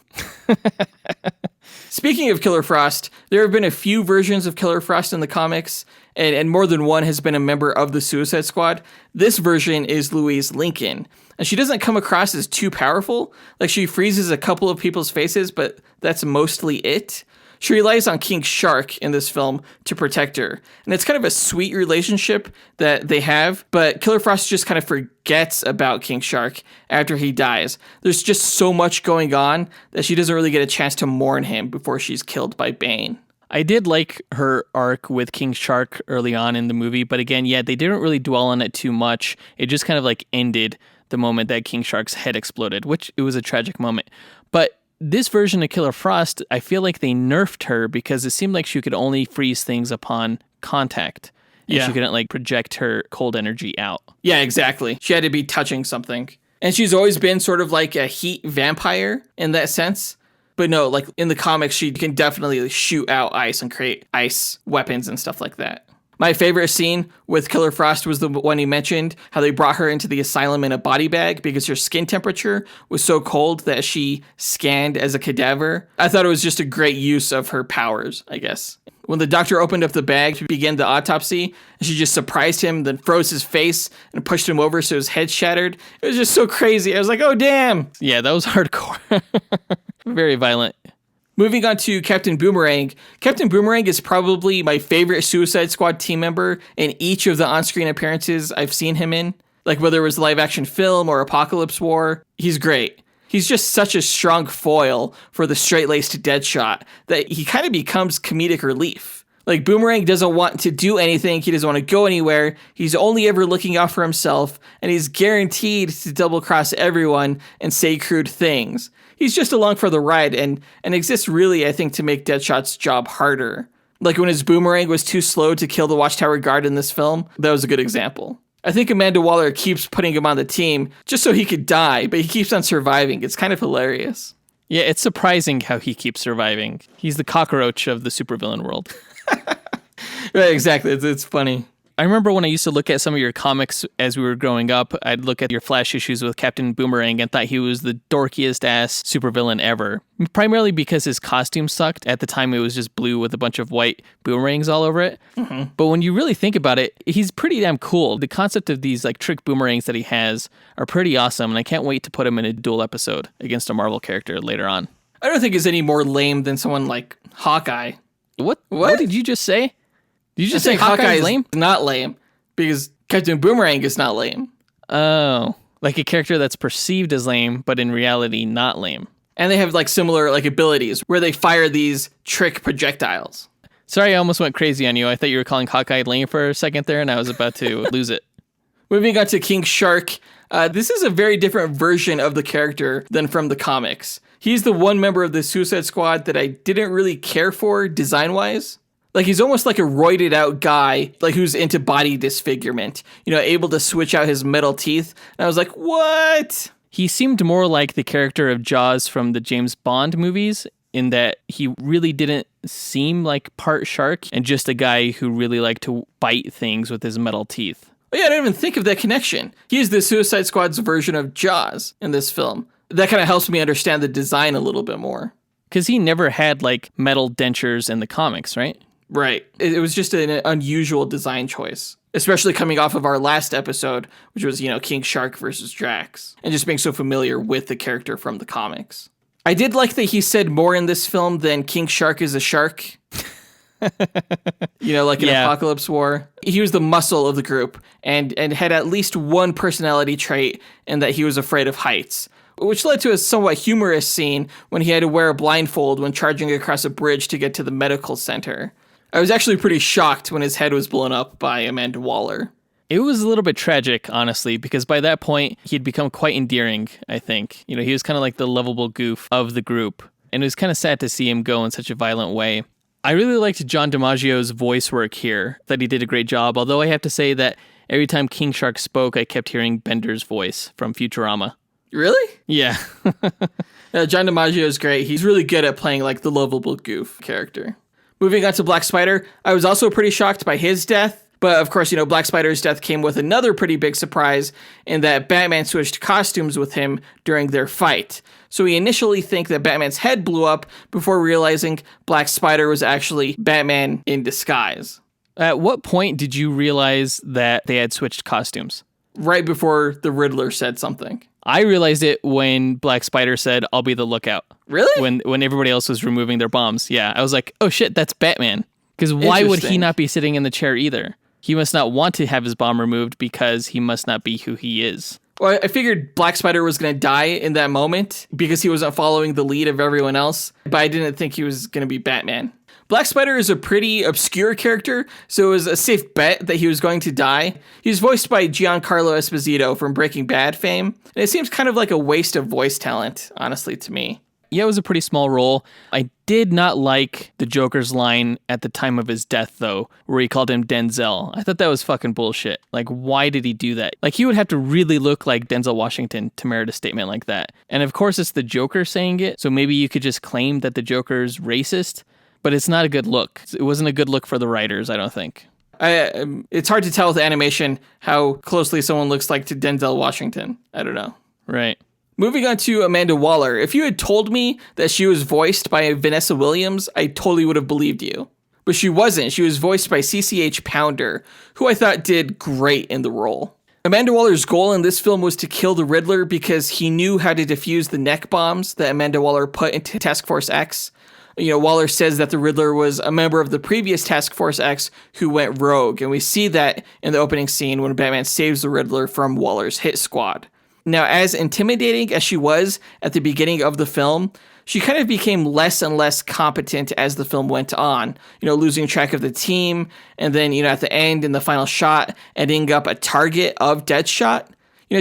Speaking of Killer Frost, there have been a few versions of Killer Frost in the comics, and more than one has been a member of the Suicide Squad. This version is Louise Lincoln, and she doesn't come across as too powerful. She freezes a couple of people's faces, but that's mostly it. She relies on King Shark in this film to protect her. And it's kind of a sweet relationship that they have, but Killer Frost just kind of forgets about King Shark after he dies. There's just so much going on that she doesn't really get a chance to mourn him before she's killed by Bane. I did like her arc with King Shark early on in the movie, but again, yeah, they didn't really dwell on it too much. It just kind of like ended the moment that King Shark's head exploded, which it was a tragic moment. But this version of Killer Frost, I feel like they nerfed her because it seemed like she could only freeze things upon contact. And she couldn't like project her cold energy out. Yeah, exactly. She had to be touching something. And she's always been sort of like a heat vampire in that sense. But no, like in the comics, she can definitely shoot out ice and create ice weapons and stuff like that. My favorite scene with Killer Frost was the one you mentioned, how they brought her into the asylum in a body bag because her skin temperature was so cold that she scanned as a cadaver. I thought it was just a great use of her powers, I guess. When the doctor opened up the bag to begin the autopsy, she just surprised him, then froze his face and pushed him over so his head shattered. It was just so crazy. I was like, oh, damn. Yeah, that was hardcore. Very violent. Moving on to Captain Boomerang. Captain Boomerang is probably my favorite Suicide Squad team member in each of the on-screen appearances I've seen him in. Like whether it was the live-action film or Apocalypse War, he's great. He's just such a strong foil for the straight-laced Deadshot that he kind of becomes comedic relief. Like Boomerang doesn't want to do anything, he doesn't want to go anywhere, he's only ever looking out for himself, and he's guaranteed to double-cross everyone and say crude things. He's just along for the ride and exists really, I think, to make Deadshot's job harder. Like when his boomerang was too slow to kill the Watchtower guard in this film, that was a good example. I think Amanda Waller keeps putting him on the team just so he could die, but he keeps on surviving. It's kind of hilarious. Yeah, it's surprising how he keeps surviving. He's the cockroach of the supervillain world. Right, exactly. It's funny. I remember when I used to look at some of your comics as we were growing up, I'd look at your Flash issues with Captain Boomerang and thought he was the dorkiest ass supervillain ever. Primarily because his costume sucked. At the time, it was just blue with a bunch of white boomerangs all over it. Mm-hmm. But when you really think about it, he's pretty damn cool. The concept of these like trick boomerangs that he has are pretty awesome, and I can't wait to put him in a dual episode against a Marvel character later on. I don't think he's any more lame than someone like Hawkeye. What did you just say? Did you just say Hawkeye is lame? Not lame, because Captain Boomerang is not lame. Oh, like a character that's perceived as lame, but in reality not lame. And they have like similar like abilities where they fire these trick projectiles. Sorry, I almost went crazy on you. I thought you were calling Hawkeye lame for a second there, and I was about to lose it. Moving on to King Shark. This is a very different version of the character than from the comics. He's the one member of the Suicide Squad that I didn't really care for design-wise. Like, he's almost like a roided out guy, like who's into body disfigurement, you know, able to switch out his metal teeth. And I was like, what? He seemed more like the character of Jaws from the James Bond movies in that he really didn't seem like part shark and just a guy who really liked to bite things with his metal teeth. Oh, yeah, I didn't even think of that connection. He's the Suicide Squad's version of Jaws in this film. That kind of helps me understand the design a little bit more. Because he never had, like, metal dentures in the comics, right? Right. It was just an unusual design choice, especially coming off of our last episode, which was, you know, King Shark versus Drax, and just being so familiar with the character from the comics. I did like that he said more in this film than King Shark is a shark. You know, like in Apocalypse War. He was the muscle of the group and had at least one personality trait in that he was afraid of heights, which led to a somewhat humorous scene when he had to wear a blindfold when charging across a bridge to get to the medical center. I was actually pretty shocked when his head was blown up by Amanda Waller. It was a little bit tragic, honestly, because by that point, he'd become quite endearing, I think. You know, he was kind of like the lovable goof of the group, and it was kind of sad to see him go in such a violent way. I really liked John DiMaggio's voice work here, that he did a great job, although I have to say that every time King Shark spoke, I kept hearing Bender's voice from Futurama. Really? Yeah. John DiMaggio is great. He's really good at playing like the lovable goof character. Moving on to Black Spider, I was also pretty shocked by his death. But of course, you know, Black Spider's death came with another pretty big surprise in that Batman switched costumes with him during their fight. So we initially think that Batman's head blew up before realizing Black Spider was actually Batman in disguise. At what point did you realize that they had switched costumes? right before the Riddler said something. I realized it when Black Spider said, "I'll be the lookout." Really? When everybody else was removing their bombs. Yeah, I was like, oh shit, that's Batman. Because why would he not be sitting in the chair either? He must not want to have his bomb removed because he must not be who he is. Well, I figured Black Spider was going to die in that moment because he wasn't following the lead of everyone else, but I didn't think he was going to be Batman. Black Spider is a pretty obscure character, so it was a safe bet that he was going to die. He's voiced by Giancarlo Esposito from Breaking Bad fame, and it seems kind of like a waste of voice talent, honestly, to me. Yeah, it was a pretty small role. I did not like the Joker's line at the time of his death, though, where he called him Denzel. I thought that was fucking bullshit. Like, why did he do that? Like, he would have to really look like Denzel Washington to merit a statement like that. And of course, it's the Joker saying it, so maybe you could just claim that the Joker's racist, but it's not a good look. It wasn't a good look for the writers, I don't think. It's hard to tell with animation how closely someone looks like to Denzel Washington. I don't know. Right. Moving on to Amanda Waller. If you had told me that she was voiced by Vanessa Williams, I totally would have believed you. But she wasn't. She was voiced by CCH Pounder, who I thought did great in the role. Amanda Waller's goal in this film was to kill the Riddler because he knew how to defuse the neck bombs that Amanda Waller put into Task Force X. You know, Waller says that the Riddler was a member of the previous Task Force X who went rogue, and we see that in the opening scene when Batman saves the Riddler from Waller's hit squad. Now, as intimidating as she was at the beginning of the film, she kind of became less and less competent as the film went on, losing track of the team, and then, at the end, in the final shot, ending up a target of Deadshot.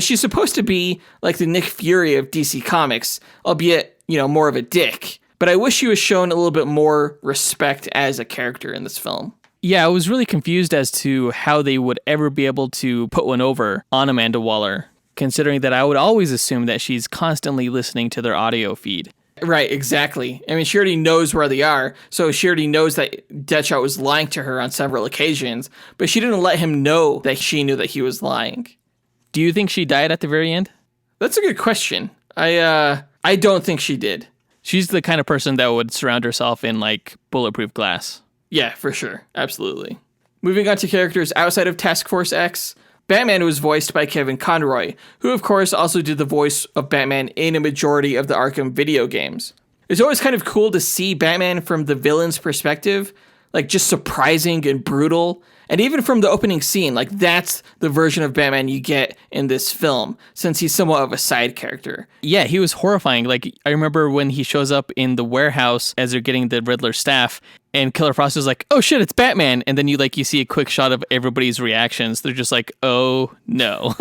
She's supposed to be like the Nick Fury of DC Comics, albeit, more of a dick. But I wish she was shown a little bit more respect as a character in this film. Yeah, I was really confused as to how they would ever be able to put one over on Amanda Waller, considering that I would always assume that she's constantly listening to their audio feed. Right, exactly. I mean, she already knows where they are, so she already knows that Deadshot was lying to her on several occasions, but she didn't let him know that she knew that he was lying. Do you think she died at the very end? That's a good question. I don't think she did. She's the kind of person that would surround herself in, bulletproof glass. Yeah, for sure. Absolutely. Moving on to characters outside of Task Force X, Batman was voiced by Kevin Conroy, who of course also did the voice of Batman in a majority of the Arkham video games. It's always kind of cool to see Batman from the villain's perspective, just surprising and brutal. And even from the opening scene, that's the version of Batman you get in this film, since he's somewhat of a side character. Yeah, he was horrifying. I remember when he shows up in the warehouse as they're getting the Riddler staff, and Killer Frost is like, oh shit, it's Batman. And then you see a quick shot of everybody's reactions. They're just like, oh no.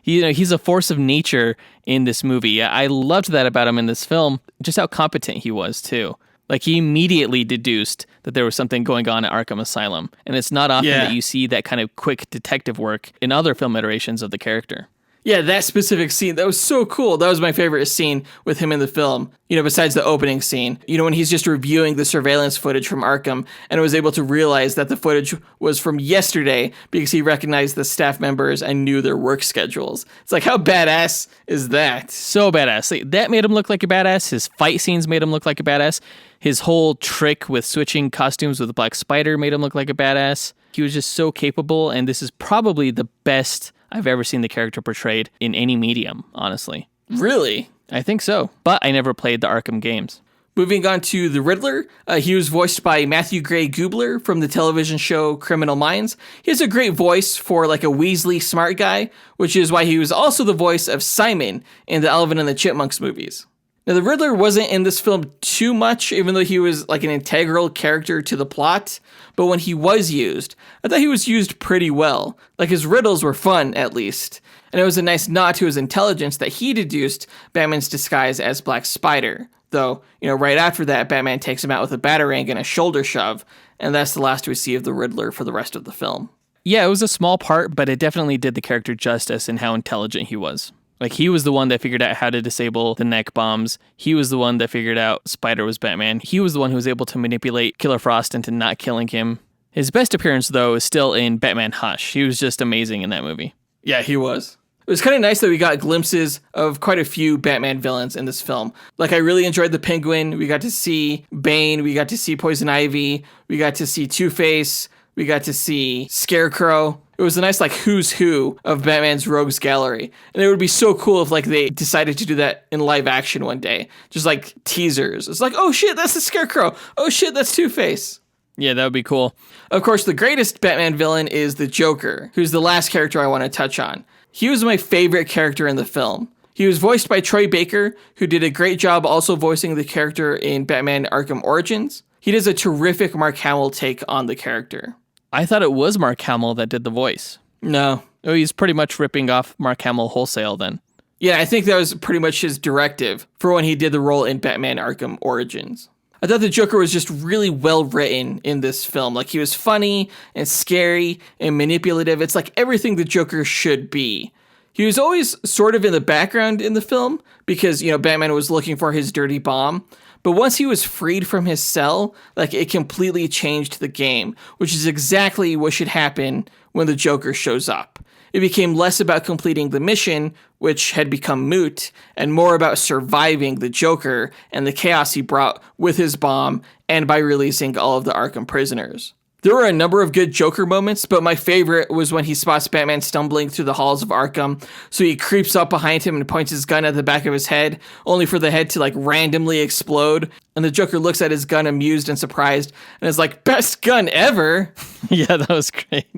He's a force of nature in this movie. I loved that about him in this film, just how competent he was too. He immediately deduced that there was something going on at Arkham Asylum. And it's not often that you see that kind of quick detective work in other film iterations of the character. Yeah, that specific scene, that was so cool. That was my favorite scene with him in the film, besides the opening scene. When he's just reviewing the surveillance footage from Arkham and was able to realize that the footage was from yesterday because he recognized the staff members and knew their work schedules. It's how badass is that? So badass. That made him look like a badass. His fight scenes made him look like a badass. His whole trick with switching costumes with Black Spider made him look like a badass. He was just so capable, and this is probably the best I've ever seen the character portrayed in any medium, honestly. Really? I think so, but I never played the Arkham games. Moving on to the Riddler, he was voiced by Matthew Gray Gubler from the television show Criminal Minds. He has a great voice for a Weasley smart guy, which is why he was also the voice of Simon in the Alvin and the Chipmunks movies. Now, the Riddler wasn't in this film too much, even though he was an integral character to the plot. But when he was used, I thought he was used pretty well. His riddles were fun, at least. And it was a nice nod to his intelligence that he deduced Batman's disguise as Black Spider. Though, right after that, Batman takes him out with a batarang and a shoulder shove. And that's the last we see of the Riddler for the rest of the film. Yeah, it was a small part, but it definitely did the character justice in how intelligent he was. He was the one that figured out how to disable the neck bombs. He was the one that figured out Spider was Batman. He was the one who was able to manipulate Killer Frost into not killing him. His best appearance, though, is still in Batman Hush. He was just amazing in that movie. Yeah, he was. It was kind of nice that we got glimpses of quite a few Batman villains in this film. I really enjoyed the Penguin. We got to see Bane. We got to see Poison Ivy. We got to see Two-Face. We got to see Scarecrow. It was a nice like who's who of Batman's rogues gallery. And it would be so cool if like they decided to do that in live action one day. Just like teasers. It's like, oh shit, that's the Scarecrow. Oh shit, that's Two-Face. Yeah, that would be cool. Of course, the greatest Batman villain is the Joker, who's the last character I want to touch on. He was my favorite character in the film. He was voiced by Troy Baker, who did a great job also voicing the character in Batman Arkham Origins. He does a terrific Mark Hamill take on the character. I thought it was Mark Hamill that did the voice. No. Oh, he's pretty much ripping off Mark Hamill wholesale then. Yeah, I think that was pretty much his directive for when he did the role in Batman Arkham Origins. I thought the Joker was just really well written in this film. Like, he was funny and scary and manipulative. It's like everything the Joker should be. He was always sort of in the background in the film because, you know, Batman was looking for his dirty bomb. But once he was freed from his cell, like, it completely changed the game, which is exactly what should happen when the Joker shows up. It became less about completing the mission, which had become moot, and more about surviving the Joker and the chaos he brought with his bomb and by releasing all of the Arkham prisoners. There were a number of good Joker moments, but my favorite was when he spots Batman stumbling through the halls of Arkham. So he creeps up behind him and points his gun at the back of his head, only for the head to like randomly explode. And the Joker looks at his gun amused and surprised and is like, best gun ever. Yeah, that was great.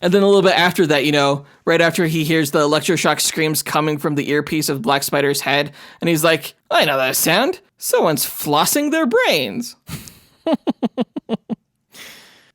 And then a little bit after that, you know, right after he hears the electroshock screams coming from the earpiece of Black Spider's head, and he's like, I know that sound. Someone's flossing their brains.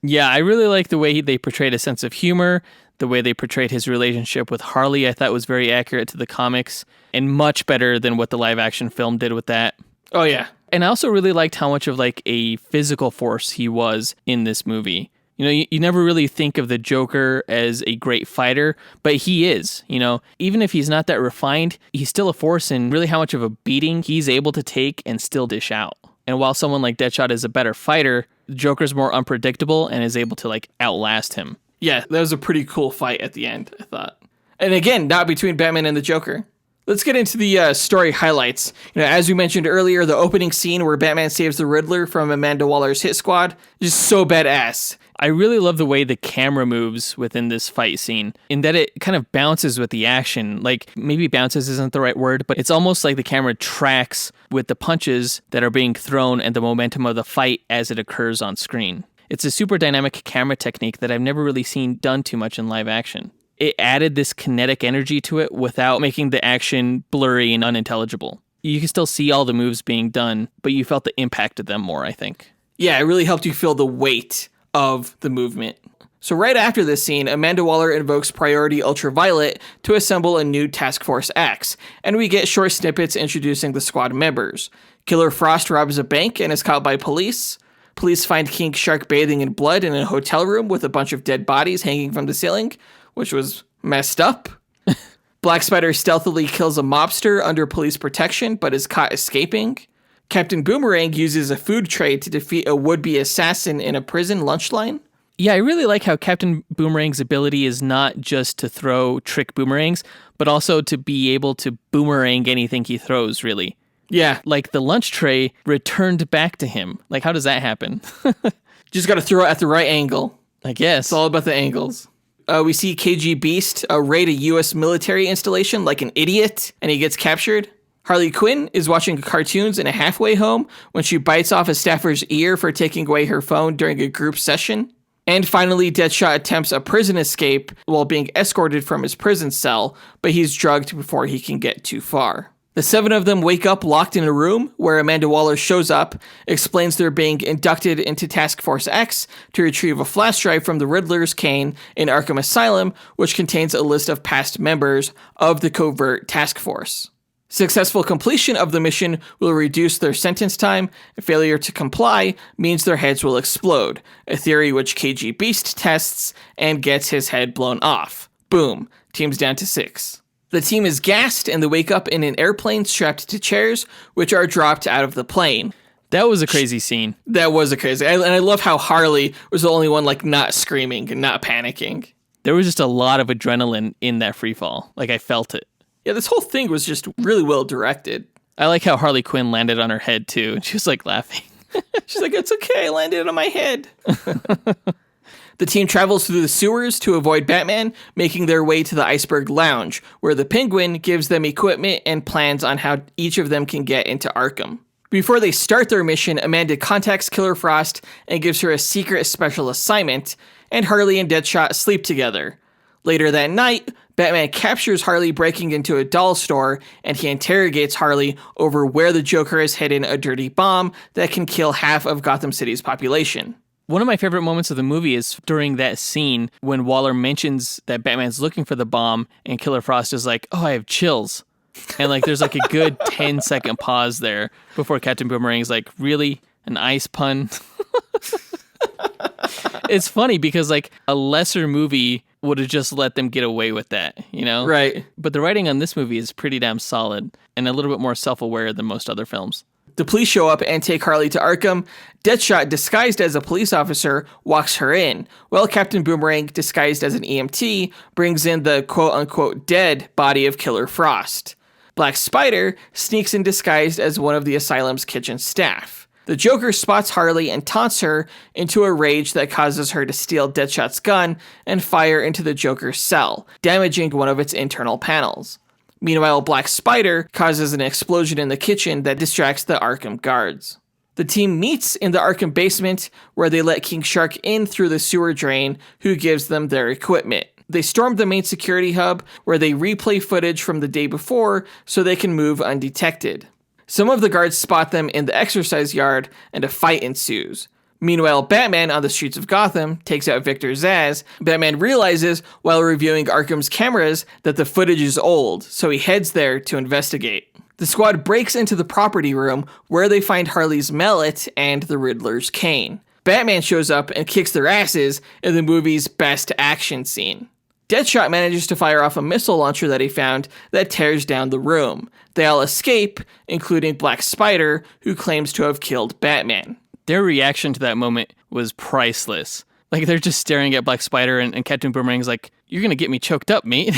Yeah, I really like the way they portrayed a sense of humor, the way they portrayed his relationship with Harley. I thought was very accurate to the comics and much better than what the live action film did with that. Oh, yeah. And I also really liked how much of like a physical force he was in this movie. You know, you never really think of the Joker as a great fighter, but he is, you know, even if he's not that refined, he's still a force in really how much of a beating he's able to take and still dish out. And while someone like Deadshot is a better fighter, the Joker's more unpredictable and is able to like outlast him. Yeah, that was a pretty cool fight at the end, I thought. And again, not between Batman and the Joker. Let's get into the story highlights. You know, as we mentioned earlier, the opening scene where Batman saves the Riddler from Amanda Waller's hit squad is so badass. I really love the way the camera moves within this fight scene, in that it kind of bounces with the action. Like, maybe bounces isn't the right word, but it's almost like the camera tracks with the punches that are being thrown and the momentum of the fight as it occurs on screen. It's a super dynamic camera technique that I've never really seen done too much in live action. It added this kinetic energy to it without making the action blurry and unintelligible. You can still see all the moves being done, but you felt the impact of them more, I think. Yeah, it really helped you feel the weight of the movement. So right after this scene, Amanda Waller invokes Priority Ultraviolet to assemble a new Task Force X, and we get short snippets introducing the squad members. Killer Frost robs a bank and is caught by police. Police find King Shark bathing in blood in a hotel room with a bunch of dead bodies hanging from the ceiling, which was messed up. Black Spider stealthily kills a mobster under police protection, but is caught escaping. Captain Boomerang uses a food tray to defeat a would-be assassin in a prison lunch line. Yeah, I really like how Captain Boomerang's ability is not just to throw trick boomerangs, but also to be able to boomerang anything he throws, really. Yeah. Like the lunch tray returned back to him. Like, how does that happen? Just got to throw it at the right angle. I guess. It's all about the angles. We see KG Beast raid a U.S. military installation like an idiot, and he gets captured. Harley Quinn is watching cartoons in a halfway home when she bites off a staffer's ear for taking away her phone during a group session. And finally, Deadshot attempts a prison escape while being escorted from his prison cell, but he's drugged before he can get too far. The seven of them wake up locked in a room where Amanda Waller shows up, explains they're being inducted into Task Force X to retrieve a flash drive from the Riddler's cane in Arkham Asylum, which contains a list of past members of the covert task force. Successful completion of the mission will reduce their sentence time. Failure to comply means their heads will explode, a theory which KG Beast tests and gets his head blown off. Boom, team's down to 6. The team is gassed and they wake up in an airplane strapped to chairs, which are dropped out of the plane. That was a crazy scene. That was a crazy, and I love how Harley was the only one like not screaming and not panicking. There was just a lot of adrenaline in that free fall. Like, I felt it. Yeah, this whole thing was just really well directed. I like how Harley Quinn landed on her head, too. She was, like, laughing. She's like, it's okay, I landed on my head. The team travels through the sewers to avoid Batman, making their way to the Iceberg Lounge, where the Penguin gives them equipment and plans on how each of them can get into Arkham. Before they start their mission, Amanda contacts Killer Frost and gives her a secret special assignment, and Harley and Deadshot sleep together. Later that night, Batman captures Harley breaking into a doll store, and he interrogates Harley over where the Joker has hidden a dirty bomb that can kill half of Gotham City's population. One of my favorite moments of the movie is during that scene when Waller mentions that Batman's looking for the bomb and Killer Frost is like, oh, I have chills. And like there's like a good 10-second pause there before Captain Boomerang's like, really? An ice pun? It's funny because like a lesser movie would have just let them get away with that, you know? Right. But the writing on this movie is pretty damn solid and a little bit more self-aware than most other films. The police show up and take Harley to Arkham. Deadshot, disguised as a police officer, walks her in, while Captain Boomerang, disguised as an EMT, brings in the quote-unquote dead body of Killer Frost. Black Spider sneaks in disguised as one of the asylum's kitchen staff. The Joker spots Harley and taunts her into a rage that causes her to steal Deadshot's gun and fire into the Joker's cell, damaging one of its internal panels. Meanwhile, Black Spider causes an explosion in the kitchen that distracts the Arkham guards. The team meets in the Arkham basement, where they let King Shark in through the sewer drain, who gives them their equipment. They storm the main security hub, where they replay footage from the day before so they can move undetected. Some of the guards spot them in the exercise yard, and a fight ensues. Meanwhile, Batman on the streets of Gotham takes out Victor Zsasz. Batman realizes while reviewing Arkham's cameras that the footage is old, so he heads there to investigate. The squad breaks into the property room where they find Harley's mallet and the Riddler's cane. Batman shows up and kicks their asses in the movie's best action scene. Deadshot manages to fire off a missile launcher that he found that tears down the room. They all escape, including Black Spider, who claims to have killed Batman. Their reaction to that moment was priceless. Like, they're just staring at Black Spider, and Captain Boomerang's like, you're going to get me choked up, mate.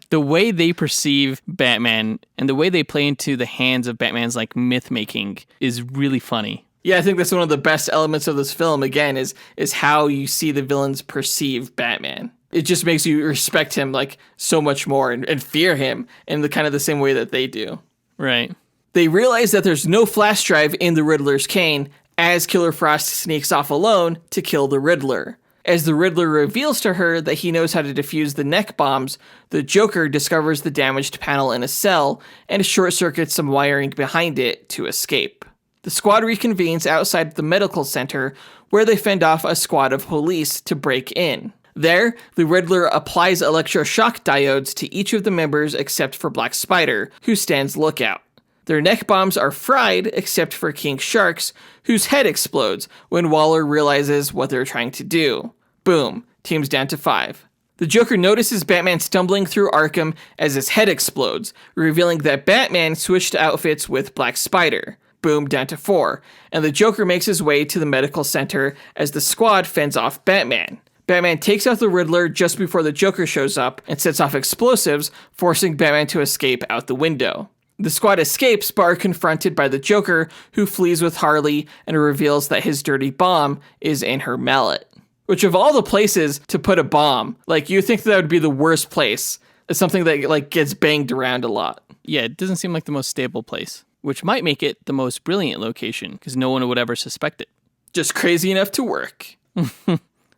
The way they perceive Batman and the way they play into the hands of Batman's, like, myth-making is really funny. Yeah, I think that's one of the best elements of this film, again, is how you see the villains perceive Batman. It just makes you respect him, like, so much more and fear him in the kind of the same way that they do. Right. They realize that there's no flash drive in the Riddler's cane as Killer Frost sneaks off alone to kill the Riddler. As the Riddler reveals to her that he knows how to defuse the neck bombs, the Joker discovers the damaged panel in a cell and short-circuits some wiring behind it to escape. The squad reconvenes outside the medical center where they fend off a squad of police to break in. There, the Riddler applies electroshock diodes to each of the members except for Black Spider, who stands lookout. Their neck bombs are fried except for King Shark's, whose head explodes when Waller realizes what they're trying to do. Boom, team's down to 5. The Joker notices Batman stumbling through Arkham as his head explodes, revealing that Batman switched outfits with Black Spider. Boom, down to 4. And the Joker makes his way to the medical center as the squad fends off Batman. Batman takes out the Riddler just before the Joker shows up and sets off explosives, forcing Batman to escape out the window. The squad escapes, but are confronted by the Joker, who flees with Harley and reveals that his dirty bomb is in her mallet. Which, of all the places to put a bomb, like, you think that would be the worst place. It's something that, like, gets banged around a lot. Yeah, it doesn't seem like the most stable place, which might make it the most brilliant location, because no one would ever suspect it. Just crazy enough to work.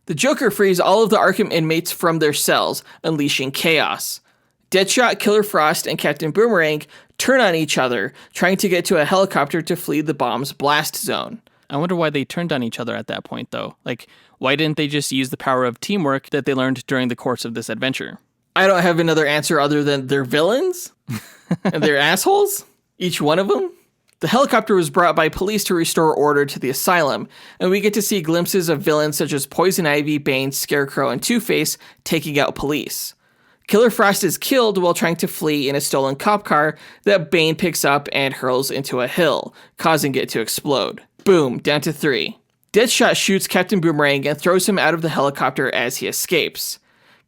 The Joker frees all of the Arkham inmates from their cells, unleashing chaos. Deadshot, Killer Frost, and Captain Boomerang turn on each other, trying to get to a helicopter to flee the bomb's blast zone. I wonder why they turned on each other at that point, though. Like, why didn't they just use the power of teamwork that they learned during the course of this adventure? I don't have another answer other than they're villains? And they're assholes? Each one of them? The helicopter was brought by police to restore order to the asylum, and we get to see glimpses of villains such as Poison Ivy, Bane, Scarecrow, and Two-Face taking out police. Killer Frost is killed while trying to flee in a stolen cop car that Bane picks up and hurls into a hill, causing it to explode. Boom, down to 3. Deadshot shoots Captain Boomerang and throws him out of the helicopter as he escapes.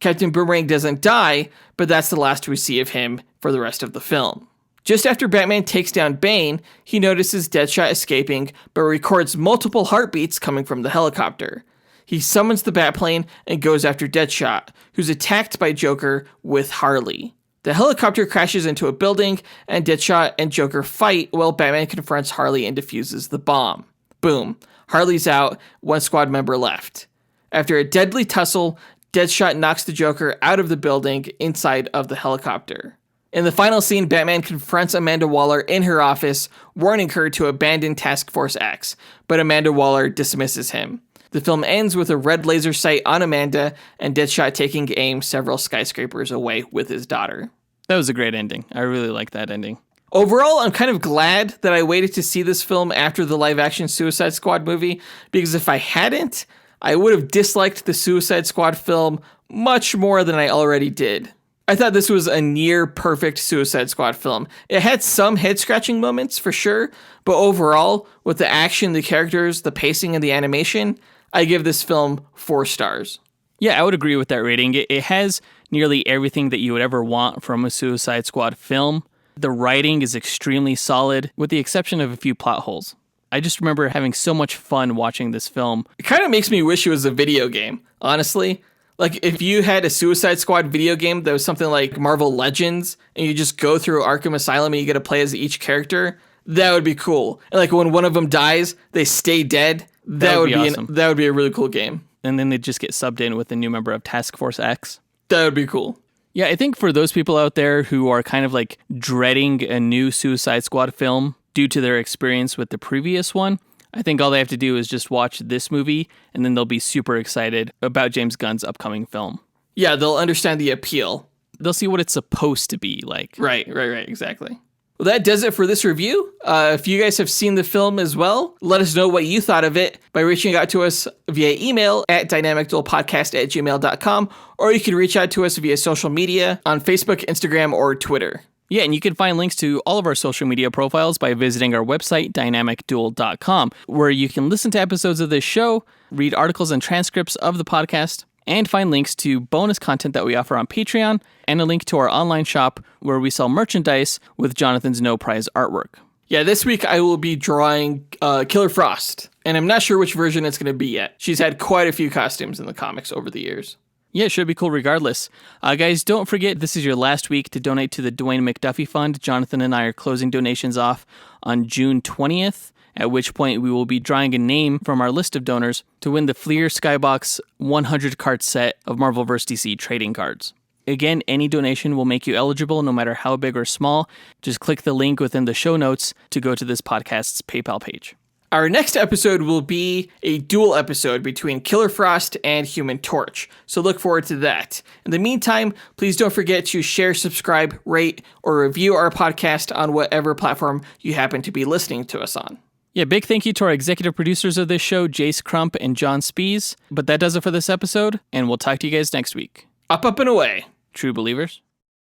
Captain Boomerang doesn't die, but that's the last we see of him for the rest of the film. Just after Batman takes down Bane, he notices Deadshot escaping, but records multiple heartbeats coming from the helicopter. He summons the Batplane and goes after Deadshot, who's attacked by Joker with Harley. The helicopter crashes into a building, and Deadshot and Joker fight while Batman confronts Harley and defuses the bomb. Boom. Harley's out, one squad member left. After a deadly tussle, Deadshot knocks the Joker out of the building inside of the helicopter. In the final scene, Batman confronts Amanda Waller in her office, warning her to abandon Task Force X, but Amanda Waller dismisses him. The film ends with a red laser sight on Amanda and Deadshot taking aim several skyscrapers away with his daughter. That was a great ending. I really like that ending. Overall, I'm kind of glad that I waited to see this film after the live-action Suicide Squad movie, because if I hadn't, I would have disliked the Suicide Squad film much more than I already did. I thought this was a near-perfect Suicide Squad film. It had some head-scratching moments, for sure, but overall, with the action, the characters, the pacing, and the animation, I give this film 4 stars. Yeah, I would agree with that rating. It has nearly everything that you would ever want from a Suicide Squad film. The writing is extremely solid, with the exception of a few plot holes. I just remember having so much fun watching this film. It kind of makes me wish it was a video game, honestly. Like, if you had a Suicide Squad video game that was something like Marvel Legends, and you just go through Arkham Asylum and you get to play as each character, that would be cool. And like, when one of them dies, they stay dead. That would be awesome. That would be a really cool game. And then they just get subbed in with a new member of Task Force X. That would be cool. Yeah, I think for those people out there who are kind of like dreading a new Suicide Squad film due to their experience with the previous one, I think all they have to do is just watch this movie, and then they'll be super excited about James Gunn's upcoming film. Yeah, they'll understand the appeal. They'll see what it's supposed to be like. Right, exactly. Well, that does it for this review. If you guys have seen the film as well, let us know what you thought of it by reaching out to us via email at dynamicduelpodcast@gmail.com, or you can reach out to us via social media on Facebook, Instagram, or Twitter. Yeah, and you can find links to all of our social media profiles by visiting our website, dynamicduel.com, where you can listen to episodes of this show, read articles and transcripts of the podcast, and find links to bonus content that we offer on Patreon, and a link to our online shop where we sell merchandise with Jonathan's no prize artwork. Yeah, this week I will be drawing Killer Frost, and I'm not sure which version it's going to be yet. She's had quite a few costumes in the comics over the years. Yeah, it should be cool regardless. Guys, don't forget, this is your last week to donate to the Dwayne McDuffie Fund. Jonathan and I are closing donations off on June 20th, at which point we will be drawing a name from our list of donors to win the Fleer Skybox 100-card set of Marvel vs. DC trading cards. Again, any donation will make you eligible no matter how big or small. Just click the link within the show notes to go to this podcast's PayPal page. Our next episode will be a dual episode between Killer Frost and Human Torch, so look forward to that. In the meantime, please don't forget to share, subscribe, rate, or review our podcast on whatever platform you happen to be listening to us on. Yeah, big thank you to our executive producers of this show, Jace Crump and John Spees. But that does it for this episode, and we'll talk to you guys next week. Up, and away. True believers.